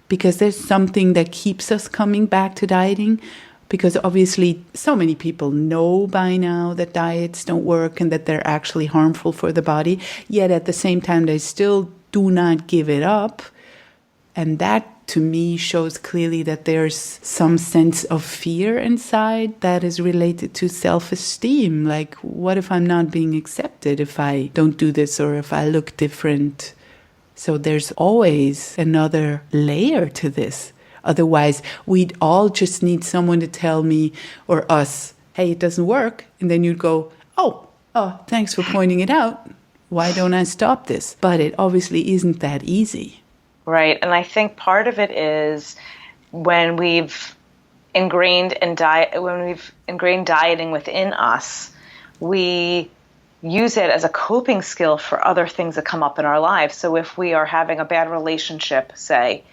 because there's something that keeps us coming back to dieting. Because obviously so many people know by now that diets don't work and that they're actually harmful for the body. Yet at the same time, they still do not give it up. And that, to me, shows clearly that there's some sense of fear inside that is related to self-esteem. Like, what if I'm not being accepted if I don't do this or if I look different? So there's always another layer to this. Otherwise, we'd all just need someone to tell me or us, hey, it doesn't work. And then you'd go, oh, thanks for pointing it out. Why don't I stop this? But it obviously isn't that easy. Right. And I think part of it is when we've ingrained dieting within us, we use it as a coping skill for other things that come up in our lives. So if we are having a bad relationship, say,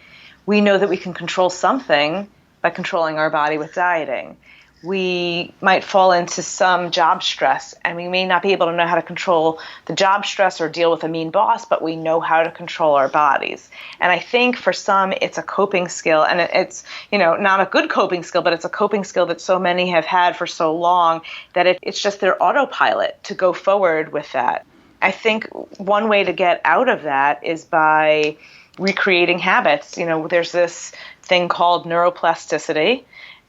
we know that we can control something by controlling our body with dieting. We might fall into some job stress, and we may not be able to know how to control the job stress or deal with a mean boss, but we know how to control our bodies. And I think for some, it's a coping skill, and it's, not a good coping skill, but it's a coping skill that so many have had for so long that it's just their autopilot to go forward with that. I think one way to get out of that is by recreating habits. There's this thing called neuroplasticity.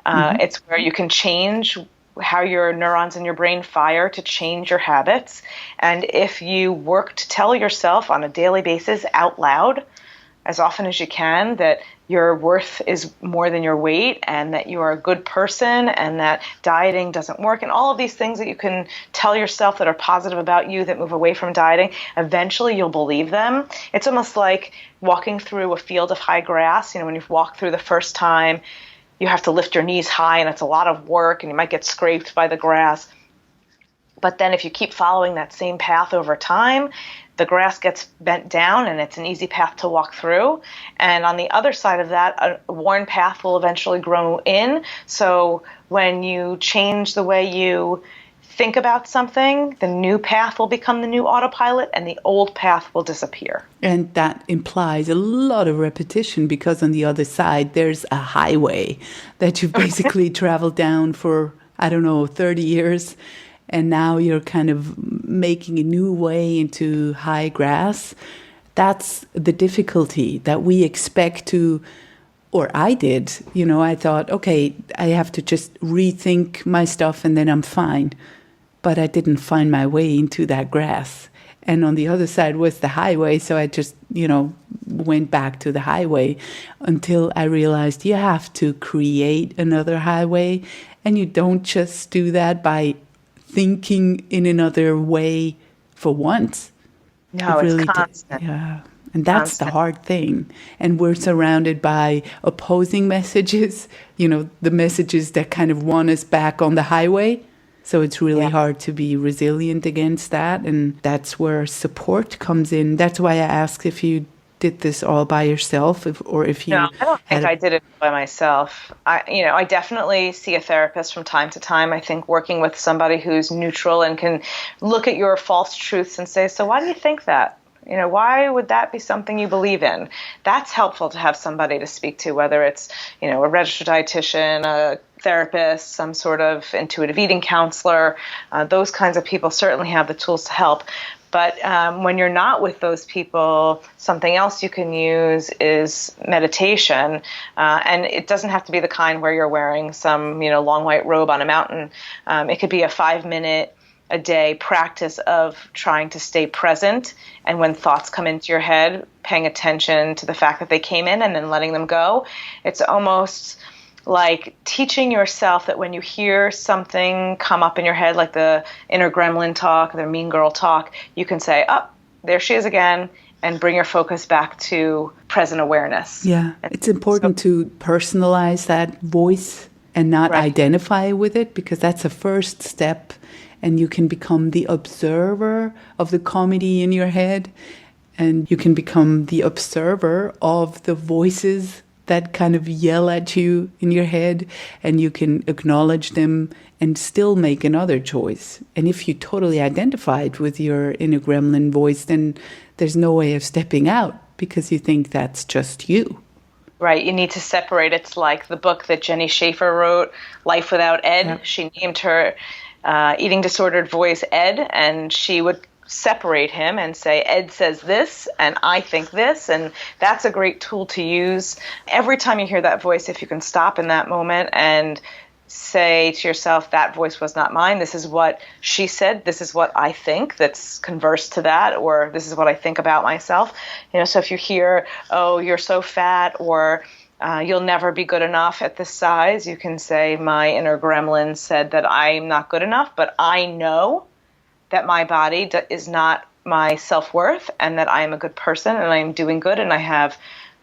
It's where you can change how your neurons in your brain fire to change your habits. And if you work to tell yourself on a daily basis out loud, as often as you can, that your worth is more than your weight and that you are a good person and that dieting doesn't work and all of these things that you can tell yourself that are positive about you that move away from dieting, eventually you'll believe them. It's almost like walking through a field of high grass. When you've walked through the first time, you have to lift your knees high and it's a lot of work and you might get scraped by the grass. But then if you keep following that same path over time, the grass gets bent down and it's an easy path to walk through. And on the other side of that, a worn path will eventually grow in. So when you change the way you think about something, the new path will become the new autopilot and the old path will disappear. And that implies a lot of repetition because on the other side, there's a highway that you've basically traveled down for, 30 years. And now you're kind of making a new way into high grass. That's the difficulty that we expect to, or I did. I thought, okay, I have to just rethink my stuff and then I'm fine. But I didn't find my way into that grass. And on the other side was the highway. So I just, went back to the highway until I realized you have to create another highway. And you don't just do that by thinking in another way for once. No, it's constant. Yeah. And that's the hard thing. And we're surrounded by opposing messages, the messages that kind of want us back on the highway. So it's really hard to be resilient against that. And that's where support comes in. That's why I asked if you did this all by yourself or if you... No, I don't think I did it by myself. I definitely see a therapist from time to time. I think working with somebody who's neutral and can look at your false truths and say, so why do you think that? Why would that be something you believe in? That's helpful to have somebody to speak to, whether it's, a registered dietitian, a therapist, some sort of intuitive eating counselor. Those kinds of people certainly have the tools to help. But when you're not with those people, something else you can use is meditation. And it doesn't have to be the kind where you're wearing some, long white robe on a mountain. It could be a 5-minute a day practice of trying to stay present. And when thoughts come into your head, paying attention to the fact that they came in and then letting them go. It's almost like teaching yourself that when you hear something come up in your head, like the inner gremlin talk, the mean girl talk, you can say, oh, there she is again, and bring your focus back to present awareness. Yeah, it's important to personalize that voice and not identify with it, because that's a first step, and you can become the observer of the comedy in your head, and you can become the observer of the voices that kind of yell at you in your head, and you can acknowledge them and still make another choice. And if you totally identified with your inner gremlin voice, then there's no way of stepping out because you think that's just you. Right. You need to separate. It's like the book that Jenny Schaefer wrote, Life Without Ed. Yep. She named her eating disordered voice Ed, and she would separate him and say, Ed says this, and I think this, and that's a great tool to use. Every time you hear that voice, if you can stop in that moment and say to yourself, that voice was not mine. This is what she said. This is what I think that's converse to that, or this is what I think about myself. So if you hear, oh, you're so fat, or you'll never be good enough at this size, you can say, my inner gremlin said that I'm not good enough, but I know that my body is not my self-worth, and that I am a good person, and I am doing good, and I have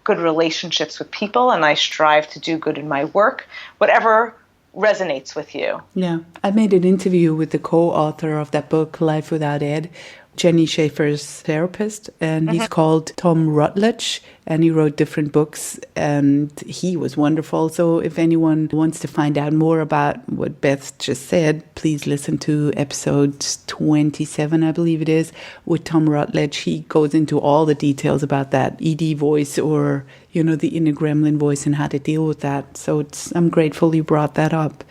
good relationships with people, and I strive to do good in my work, whatever resonates with you. Yeah. I made an interview with the co-author of that book, Life Without Ed, Jenny Schaefer's therapist, and he's called Tom Rutledge, and he wrote different books, and he was wonderful. So if anyone wants to find out more about what Beth just said, please listen to episode 27, I believe it is, with Tom Rutledge. He goes into all the details about that ED voice, or, the inner gremlin voice, and how to deal with that. So I'm grateful you brought that up.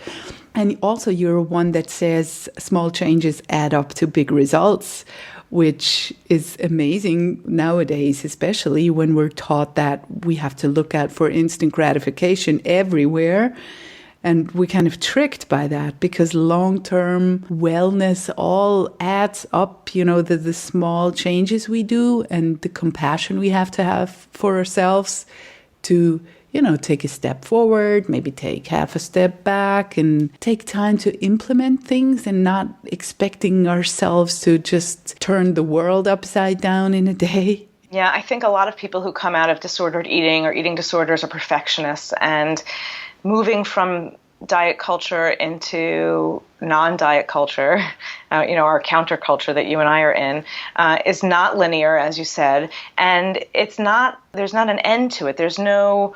And also, you're one that says small changes add up to big results, which is amazing nowadays, especially when we're taught that we have to look out for instant gratification everywhere. And we're kind of tricked by that, because long-term wellness all adds up, the small changes we do and the compassion we have to have for ourselves to take a step forward, maybe take half a step back, and take time to implement things and not expecting ourselves to just turn the world upside down in a day. Yeah, I think a lot of people who come out of disordered eating or eating disorders are perfectionists, and moving from diet culture into non-diet culture, our counterculture that you and I are in, is not linear, as you said, and there's not an end to it. There's no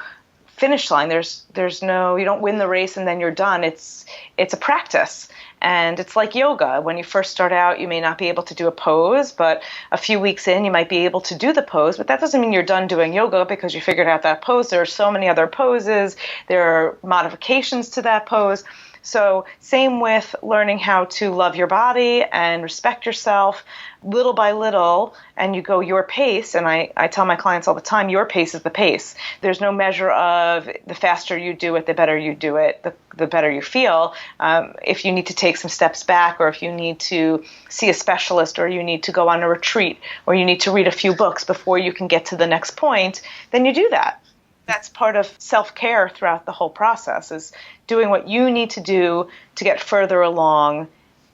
finish line. There's no, you don't win the race and then you're done. It's a practice. And it's like yoga. When you first start out, you may not be able to do a pose, but a few weeks in, you might be able to do the pose. But that doesn't mean you're done doing yoga because you figured out that pose. There are so many other poses. There are modifications to that pose. So same with learning how to love your body and respect yourself little by little, and you go your pace. And I tell my clients all the time, your pace is the pace. There's no measure of the faster you do it, the better you do it, the better you feel. If you need to take some steps back, or if you need to see a specialist, or you need to go on a retreat, or you need to read a few books before you can get to the next point, then you do that. That's part of self-care throughout the whole process, is doing what you need to do to get further along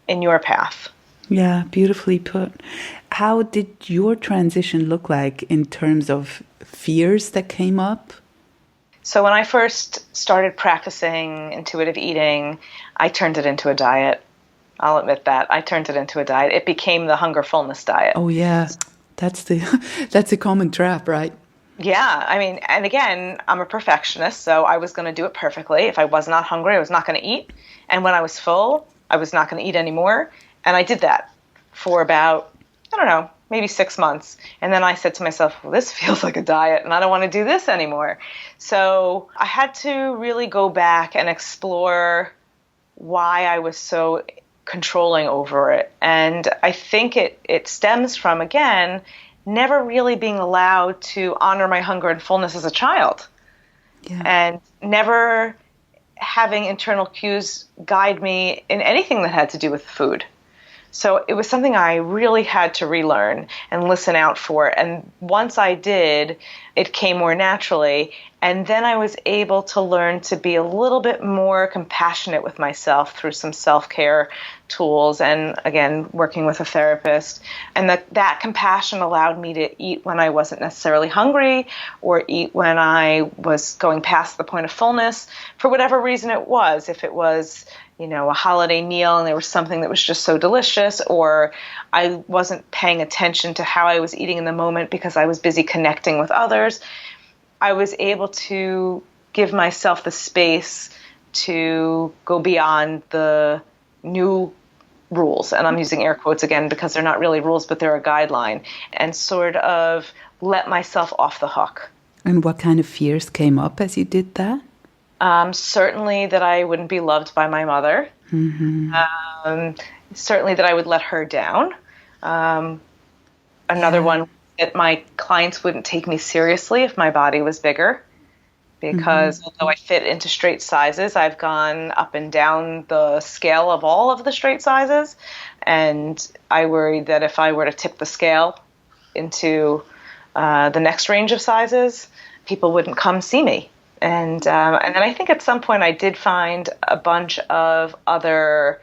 in your path. Yeah, beautifully put. How did your transition look like in terms of fears that came up? So when I first started practicing intuitive eating, I turned it into a diet. I'll admit that. I turned it into a diet. It became the hunger fullness diet. Oh, yeah. That's a common trap, right? Yeah, and again, I'm a perfectionist, so I was going to do it perfectly. If I was not hungry, I was not going to eat. And when I was full, I was not going to eat anymore. And I did that for about, maybe 6 months. And then I said to myself, well, this feels like a diet, and I don't want to do this anymore. So I had to really go back and explore why I was so controlling over it. And I think it stems from, again, never really being allowed to honor my hunger and fullness as a child. Yeah. And never having internal cues guide me in anything that had to do with food. So it was something I really had to relearn and listen out for. And once I did, it came more naturally. And then I was able to learn to be a little bit more compassionate with myself through some self-care tools and, again, working with a therapist. And that compassion allowed me to eat when I wasn't necessarily hungry or eat when I was going past the point of fullness for whatever reason it was. If it was, a holiday meal and there was something that was just so delicious, or I wasn't paying attention to how I was eating in the moment because I was busy connecting with others, I was able to give myself the space to go beyond the new rules. And I'm using air quotes again because they're not really rules, but they're a guideline, and sort of let myself off the hook. And what kind of fears came up as you did that? Certainly that I wouldn't be loved by my mother. Mm-hmm. Certainly that I would let her down. Another one, that my clients wouldn't take me seriously if my body was bigger. Because although I fit into straight sizes, I've gone up and down the scale of all of the straight sizes. And I worried that if I were to tip the scale into the next range of sizes, people wouldn't come see me. And then I think at some point I did find a bunch of other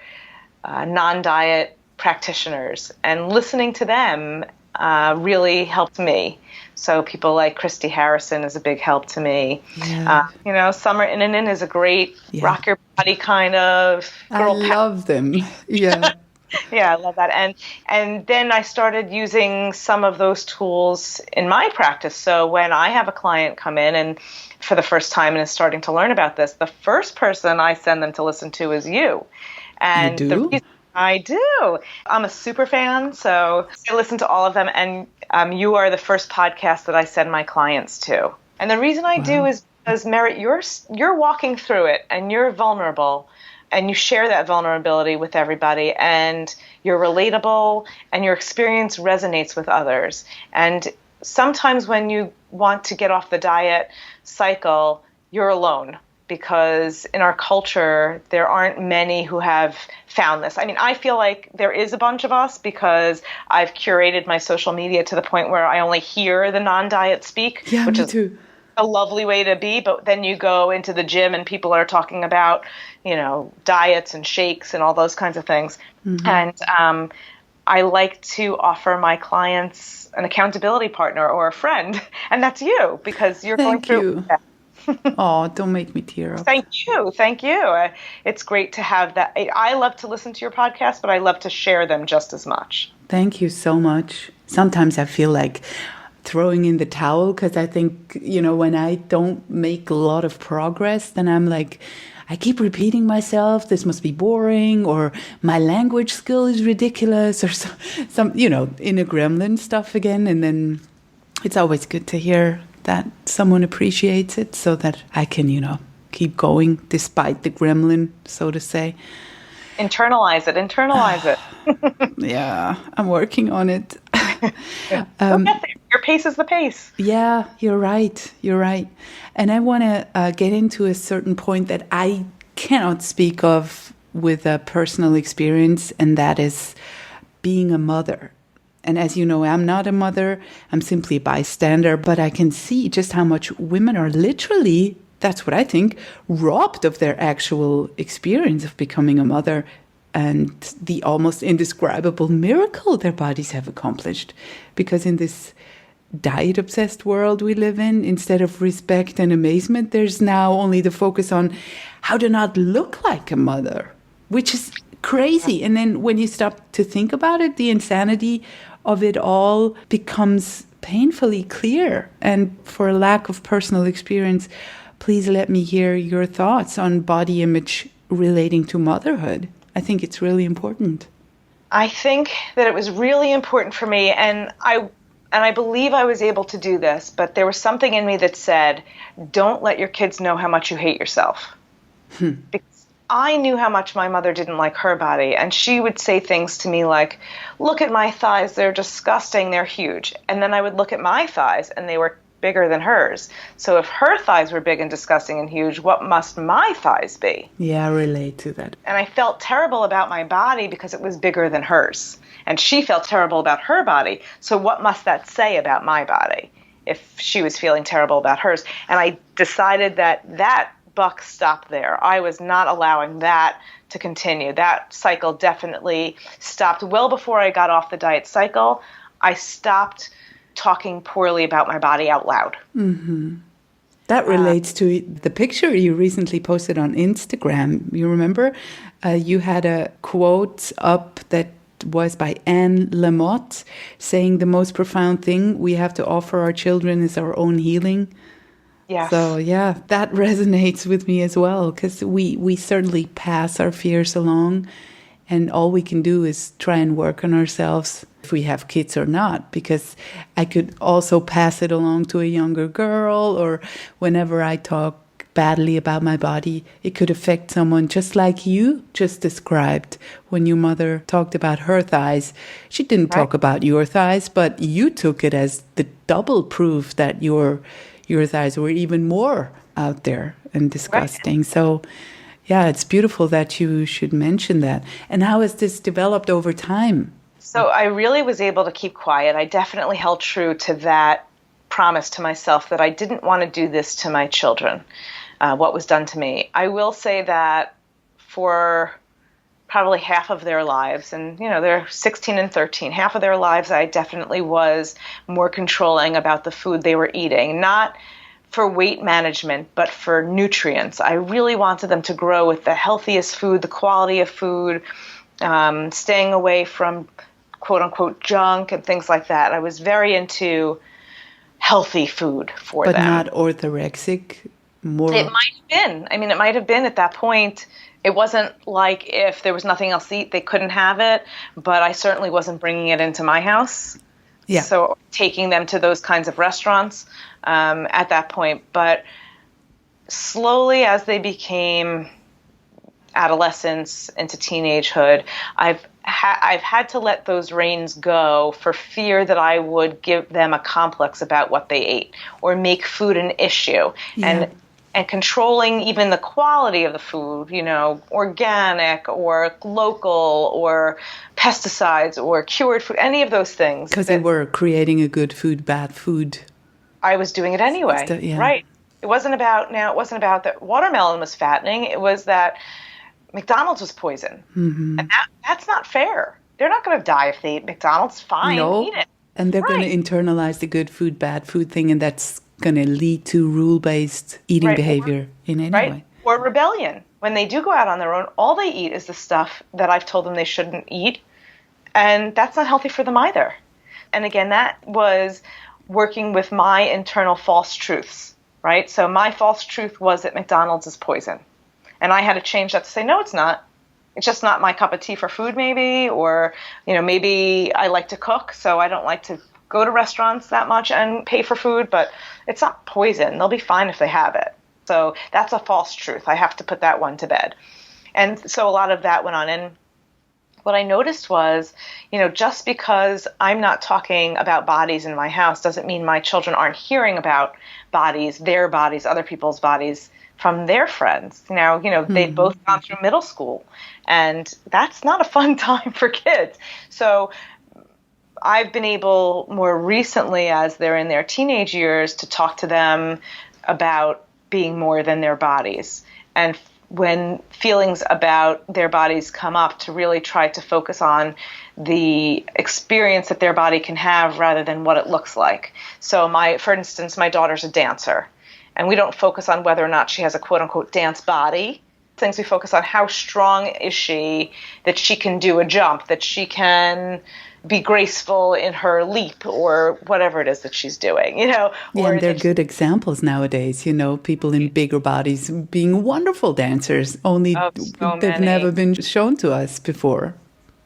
non-diet practitioners, and listening to them really helped me. So people like Christy Harrison is a big help to me. Yeah. Summer Innanen is a great rock your body kind of girl. I love them. Yeah. Yeah, I love that. And then I started using some of those tools in my practice. So when I have a client come in and for the first time and is starting to learn about this, the first person I send them to listen to is you. And you do? I do. I'm a super fan, so I listen to all of them. And you are the first podcast that I send my clients to. And the reason I do is because, Merit, you're walking through it and you're vulnerable. And you share that vulnerability with everybody, and you're relatable, and your experience resonates with others. And sometimes when you want to get off the diet cycle, you're alone, because in our culture, there aren't many who have found this. I mean, I feel like there is a bunch of us because I've curated my social media to the point where I only hear the non-diet speak, which is too. A lovely way to be. But then you go into the gym and people are talking about, diets and shakes and all those kinds of things. Mm-hmm. And I like to offer my clients an accountability partner or a friend, and that's you, because you're going through that. Oh, don't make me tear up. Thank you. It's great to have that. I love to listen to your podcast, but I love to share them just as much. Thank you so much. Sometimes I feel like throwing in the towel, because I think, when I don't make a lot of progress, then I'm like, I keep repeating myself, this must be boring, or my language skill is ridiculous, or some inner gremlin stuff again. And then it's always good to hear that someone appreciates it so that I can, keep going despite the gremlin, so to say. Internalize it. Yeah, I'm working on it. You'll get there. Your pace is the pace. Yeah, you're right. And I want to get into a certain point that I cannot speak of with a personal experience, and that is being a mother. And as you know, I'm not a mother. I'm simply a bystander, but I can see just how much women are literally, that's what I think, robbed of their actual experience of becoming a mother and the almost indescribable miracle their bodies have accomplished. Because in this diet-obsessed world we live in, instead of respect and amazement, there's now only the focus on how to not look like a mother, which is crazy. And then when you stop to think about it, the insanity of it all becomes painfully clear. And for a lack of personal experience, please let me hear your thoughts on body image relating to motherhood. I think it's really important. I think that it was really important for me, and I believe I was able to do this, but there was something in me that said, don't let your kids know how much you hate yourself. Because I knew how much my mother didn't like her body, and she would say things to me like, look at my thighs, they're disgusting, they're huge. And then I would look at my thighs, and they were bigger than hers. So if her thighs were big and disgusting and huge, what must my thighs be? Yeah, I relate to that. And I felt terrible about my body because it was bigger than hers. And she felt terrible about her body. So what must that say about my body if she was feeling terrible about hers? And I decided that buck stopped there. I was not allowing that to continue. That cycle definitely stopped well before I got off the diet cycle. I stopped talking poorly about my body out loud. Mm-hmm. That relates to the picture you recently posted on Instagram. You remember? You had a quote up that was by Anne Lamott saying the most profound thing we have to offer our children is our own healing. Yes. So, yeah, that resonates with me as well, because we certainly pass our fears along, and all we can do is try and work on ourselves if we have kids or not, because I could also pass it along to a younger girl, or whenever I talk badly about my body, it could affect someone just like you just described when your mother talked about her thighs. She didn't talk about your thighs, but you took it as the double proof that your thighs were even more out there and disgusting. Right. So, yeah, it's beautiful that you should mention that. And how has this developed over time? So I really was able to keep quiet. I definitely held true to that promise to myself that I didn't want to do this to my children, what was done to me. I will say that for probably half of their lives, and they're 16 and 13, half of their lives I definitely was more controlling about the food they were eating, not for weight management, but for nutrients. I really wanted them to grow with the healthiest food, the quality of food, staying away from quote unquote junk and things like that. I was very into healthy food for them. But not orthorexic? More. It might have been. I mean, it might have been at that point. It wasn't like if there was nothing else to eat, they couldn't have it, but I certainly wasn't bringing it into my house. Yeah. So taking them to those kinds of restaurants at that point. But slowly as they became adolescents into teenagehood, I've had to let those reins go for fear that I would give them a complex about what they ate or make food an issue. Yeah. And controlling even the quality of the food, organic or local or pesticides or cured food, any of those things. Because they were creating a good food, bad food. I was doing it anyway. Right. It wasn't about that watermelon was fattening. It was that McDonald's was poison. Mm-hmm. And that's not fair. They're not going to die if they eat McDonald's. Fine, eat it. And they're going to internalize the good food, bad food thing, and that's going to lead to rule-based eating behavior in any way. Or rebellion. When they do go out on their own, all they eat is the stuff that I've told them they shouldn't eat, and that's not healthy for them either. And again, that was working with my internal false truths, right? So my false truth was that McDonald's is poison. And I had to change that to say, no, it's not. It's just not my cup of tea for food maybe, or, maybe I like to cook, so I don't like to go to restaurants that much and pay for food, but it's not poison. They'll be fine if they have it. So that's a false truth. I have to put that one to bed. And so a lot of that went on. And what I noticed was, just because I'm not talking about bodies in my house doesn't mean my children aren't hearing about bodies, their bodies, other people's bodies from their friends. They've both gone through middle school, and that's not a fun time for kids. So I've been able more recently, as they're in their teenage years, to talk to them about being more than their bodies. And when feelings about their bodies come up, to really try to focus on the experience that their body can have rather than what it looks like. So for instance, my daughter's a dancer, and we don't focus on whether or not she has a quote unquote dance body. Things we focus on, how strong is she, that she can do a jump, that she can be graceful in her leap or whatever it is that she's doing, Yeah, and they're good examples nowadays, people in bigger bodies being wonderful dancers, only they've never been shown to us before.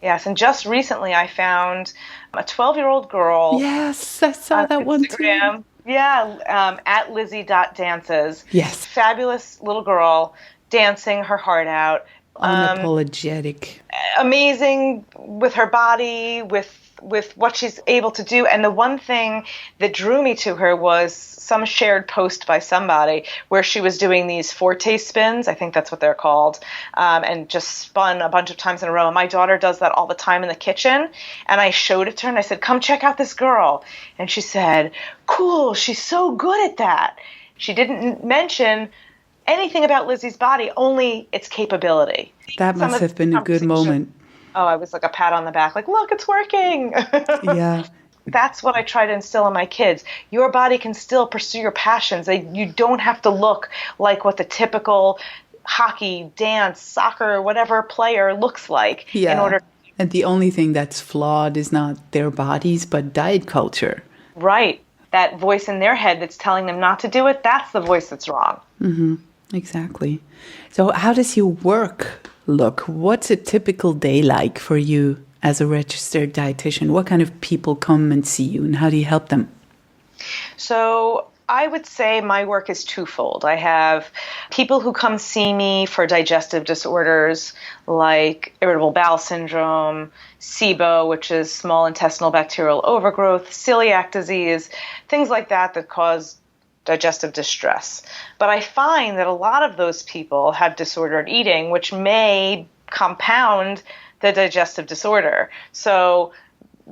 Yes, and just recently I found a 12-year-old girl. Yes, I saw that one too. Yeah, at Lizzie.dances. Yes. Fabulous little girl, dancing her heart out. Unapologetic. Amazing with her body, with with what she's able to do. And the one thing that drew me to her was some shared post by somebody where she was doing these forte spins, I think that's what they're called, and just spun a bunch of times in a row. And my daughter does that all the time in the kitchen. And I showed it to her and I said, come check out this girl. And she said, cool, she's so good at that. She didn't mention anything about Lizzie's body, only its capability. That must have been a good moment. Oh, I was like a pat on the back, like, look, it's working. Yeah. That's what I try to instill in my kids. Your body can still pursue your passions. You don't have to look like what the typical hockey, dance, soccer, whatever player looks like. Yeah. In order. And the only thing that's flawed is not their bodies, but diet culture. Right. That voice in their head that's telling them not to do it, that's the voice that's wrong. Mm-hmm. Exactly. So how does your work look? What's a typical day like for you as a registered dietitian? What kind of people come and see you, and how do you help them? So I would say my work is twofold. I have people who come see me for digestive disorders like irritable bowel syndrome, SIBO, which is small intestinal bacterial overgrowth, celiac disease, things like that that cause digestive distress. But I find that a lot of those people have disordered eating, which may compound the digestive disorder. So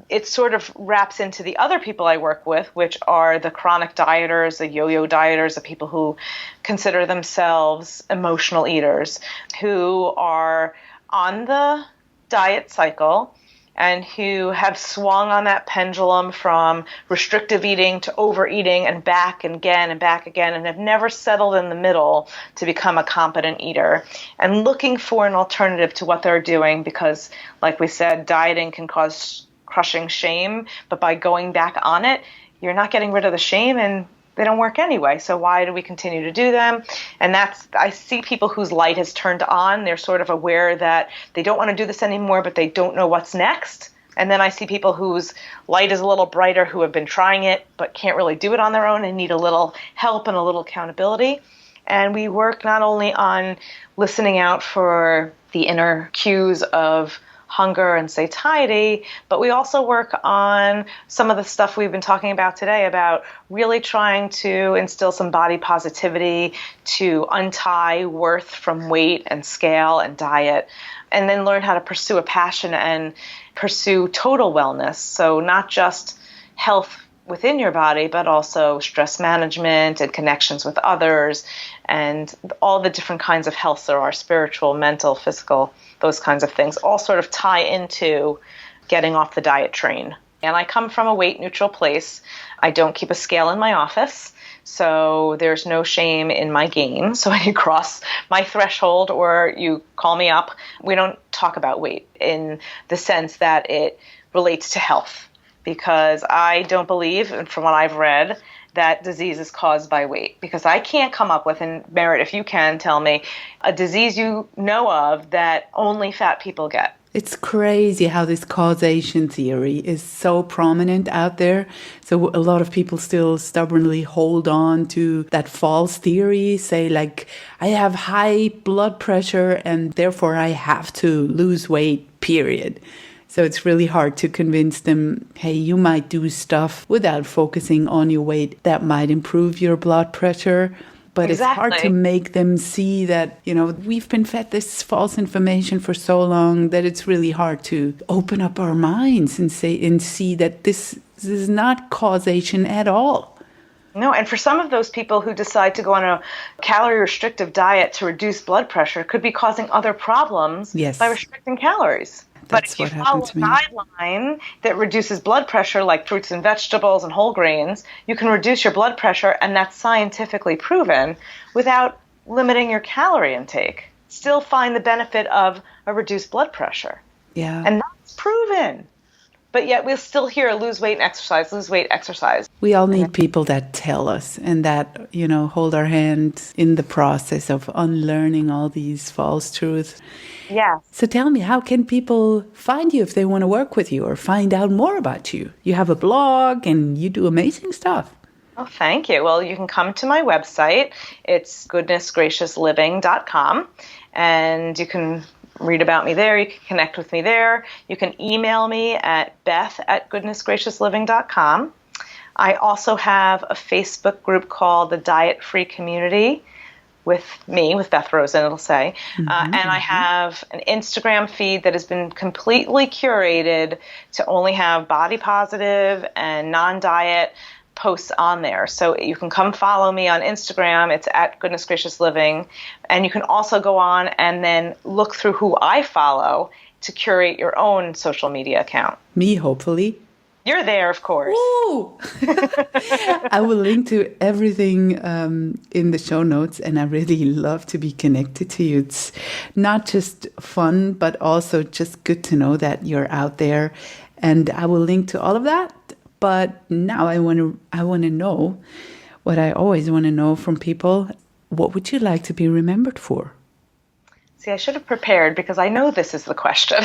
it sort of wraps into the other people I work with, which are the chronic dieters, the yo-yo dieters, the people who consider themselves emotional eaters, who are on the diet cycle and who have swung on that pendulum from restrictive eating to overeating and back again and have never settled in the middle to become a competent eater, and looking for an alternative to what they're doing because, like we said, dieting can cause crushing shame, but by going back on it, you're not getting rid of the shame and they don't work anyway. So why do we continue to do them? And I see people whose light has turned on. They're sort of aware that they don't want to do this anymore, but they don't know what's next. And then I see people whose light is a little brighter, who have been trying it, but can't really do it on their own and need a little help and a little accountability. And we work not only on listening out for the inner cues of hunger and satiety, but we also work on some of the stuff we've been talking about today about really trying to instill some body positivity, to untie worth from weight and scale and diet, and then learn how to pursue a passion and pursue total wellness. So not just health within your body, but also stress management and connections with others and all the different kinds of health there are, spiritual, mental, physical, those kinds of things, all sort of tie into getting off the diet train. And I come from a weight neutral place. I don't keep a scale in my office, so there's no shame in my game. So when you cross my threshold or you call me up, we don't talk about weight in the sense that it relates to health, because I don't believe, and from what I've read, that disease is caused by weight. Because I can't come up with, and Merit, if you can, tell me a disease you know of that only fat people get. It's crazy how this causation theory is so prominent out there. So a lot of people still stubbornly hold on to that false theory, say like, I have high blood pressure and therefore I have to lose weight, period. So it's really hard to convince them, hey, you might do stuff without focusing on your weight that might improve your blood pressure. But It's hard to make them see that, we've been fed this false information for so long that it's really hard to open up our minds and see that this is not causation at all. No, and for some of those people who decide to go on a calorie restrictive diet to reduce blood pressure could be causing other problems by restricting calories. But if you follow a guideline that reduces blood pressure, like fruits and vegetables and whole grains, you can reduce your blood pressure, and that's scientifically proven, without limiting your calorie intake. Still find the benefit of a reduced blood pressure. Yeah. And that's proven. But yet we'll still hear lose weight and exercise, lose weight, exercise. We all need people that tell us and that, hold our hand in the process of unlearning all these false truths. Yeah. So tell me, how can people find you if they want to work with you or find out more about you? You have a blog and you do amazing stuff. Oh, thank you. Well, you can come to my website. It's goodnessgraciousliving.com, and you can read about me there. You can connect with me there. You can email me at beth@goodnessgraciousliving.com. I also have a Facebook group called the Diet Free Community with Beth Rosen, it'll say. And I have an Instagram feed that has been completely curated to only have body positive and non-diet posts on there. So you can come follow me on Instagram. It's at Goodness Gracious Living. And you can also go on and then look through who I follow to curate your own social media account. Me, hopefully. You're there, of course. Woo! I will link to everything in the show notes, and I really love to be connected to you. It's not just fun, but also just good to know that you're out there. And I will link to all of that. But now I want to know what I always want to know from people. What would you like to be remembered for? See, I should have prepared because I know this is the question.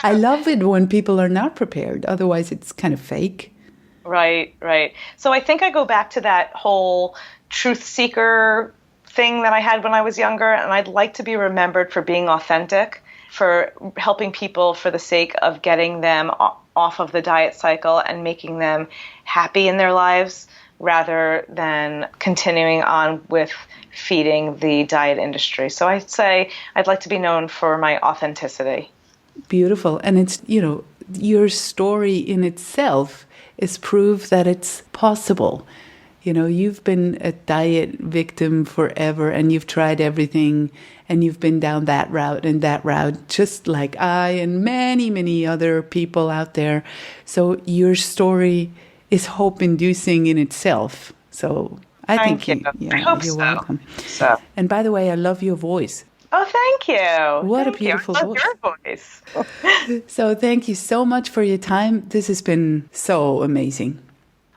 I love it when people are not prepared. Otherwise, it's kind of fake. Right. So I think I go back to that whole truth seeker thing that I had when I was younger, and I'd like to be remembered for being authentic, for helping people for the sake of getting them off of the diet cycle and making them happy in their lives, rather than continuing on with feeding the diet industry. So I'd say I'd like to be known for my authenticity. Beautiful. And it's, your story in itself is proof that it's possible. You've been a diet victim forever, and you've tried everything, and you've been down that route and that route, just like I and many, many other people out there. So your story is hope-inducing in itself. So I Thank think you. I hope you're so. welcome. So. And by the way, I love your voice. Oh, thank you. What thank a beautiful you. I love voice. your voice. So thank you so much for your time. This has been so amazing.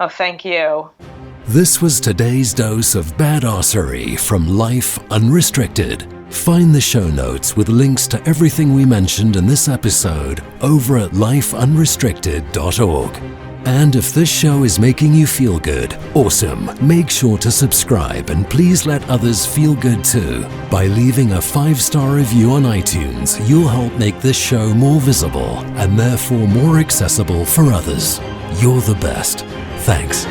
Oh, thank you. This was today's dose of badassery from Life Unrestricted. Find the show notes with links to everything we mentioned in this episode over at lifeunrestricted.org. And if this show is making you feel good, awesome, make sure to subscribe and please let others feel good too. By leaving a 5-star review on iTunes, you'll help make this show more visible and therefore more accessible for others. You're the best. Thanks.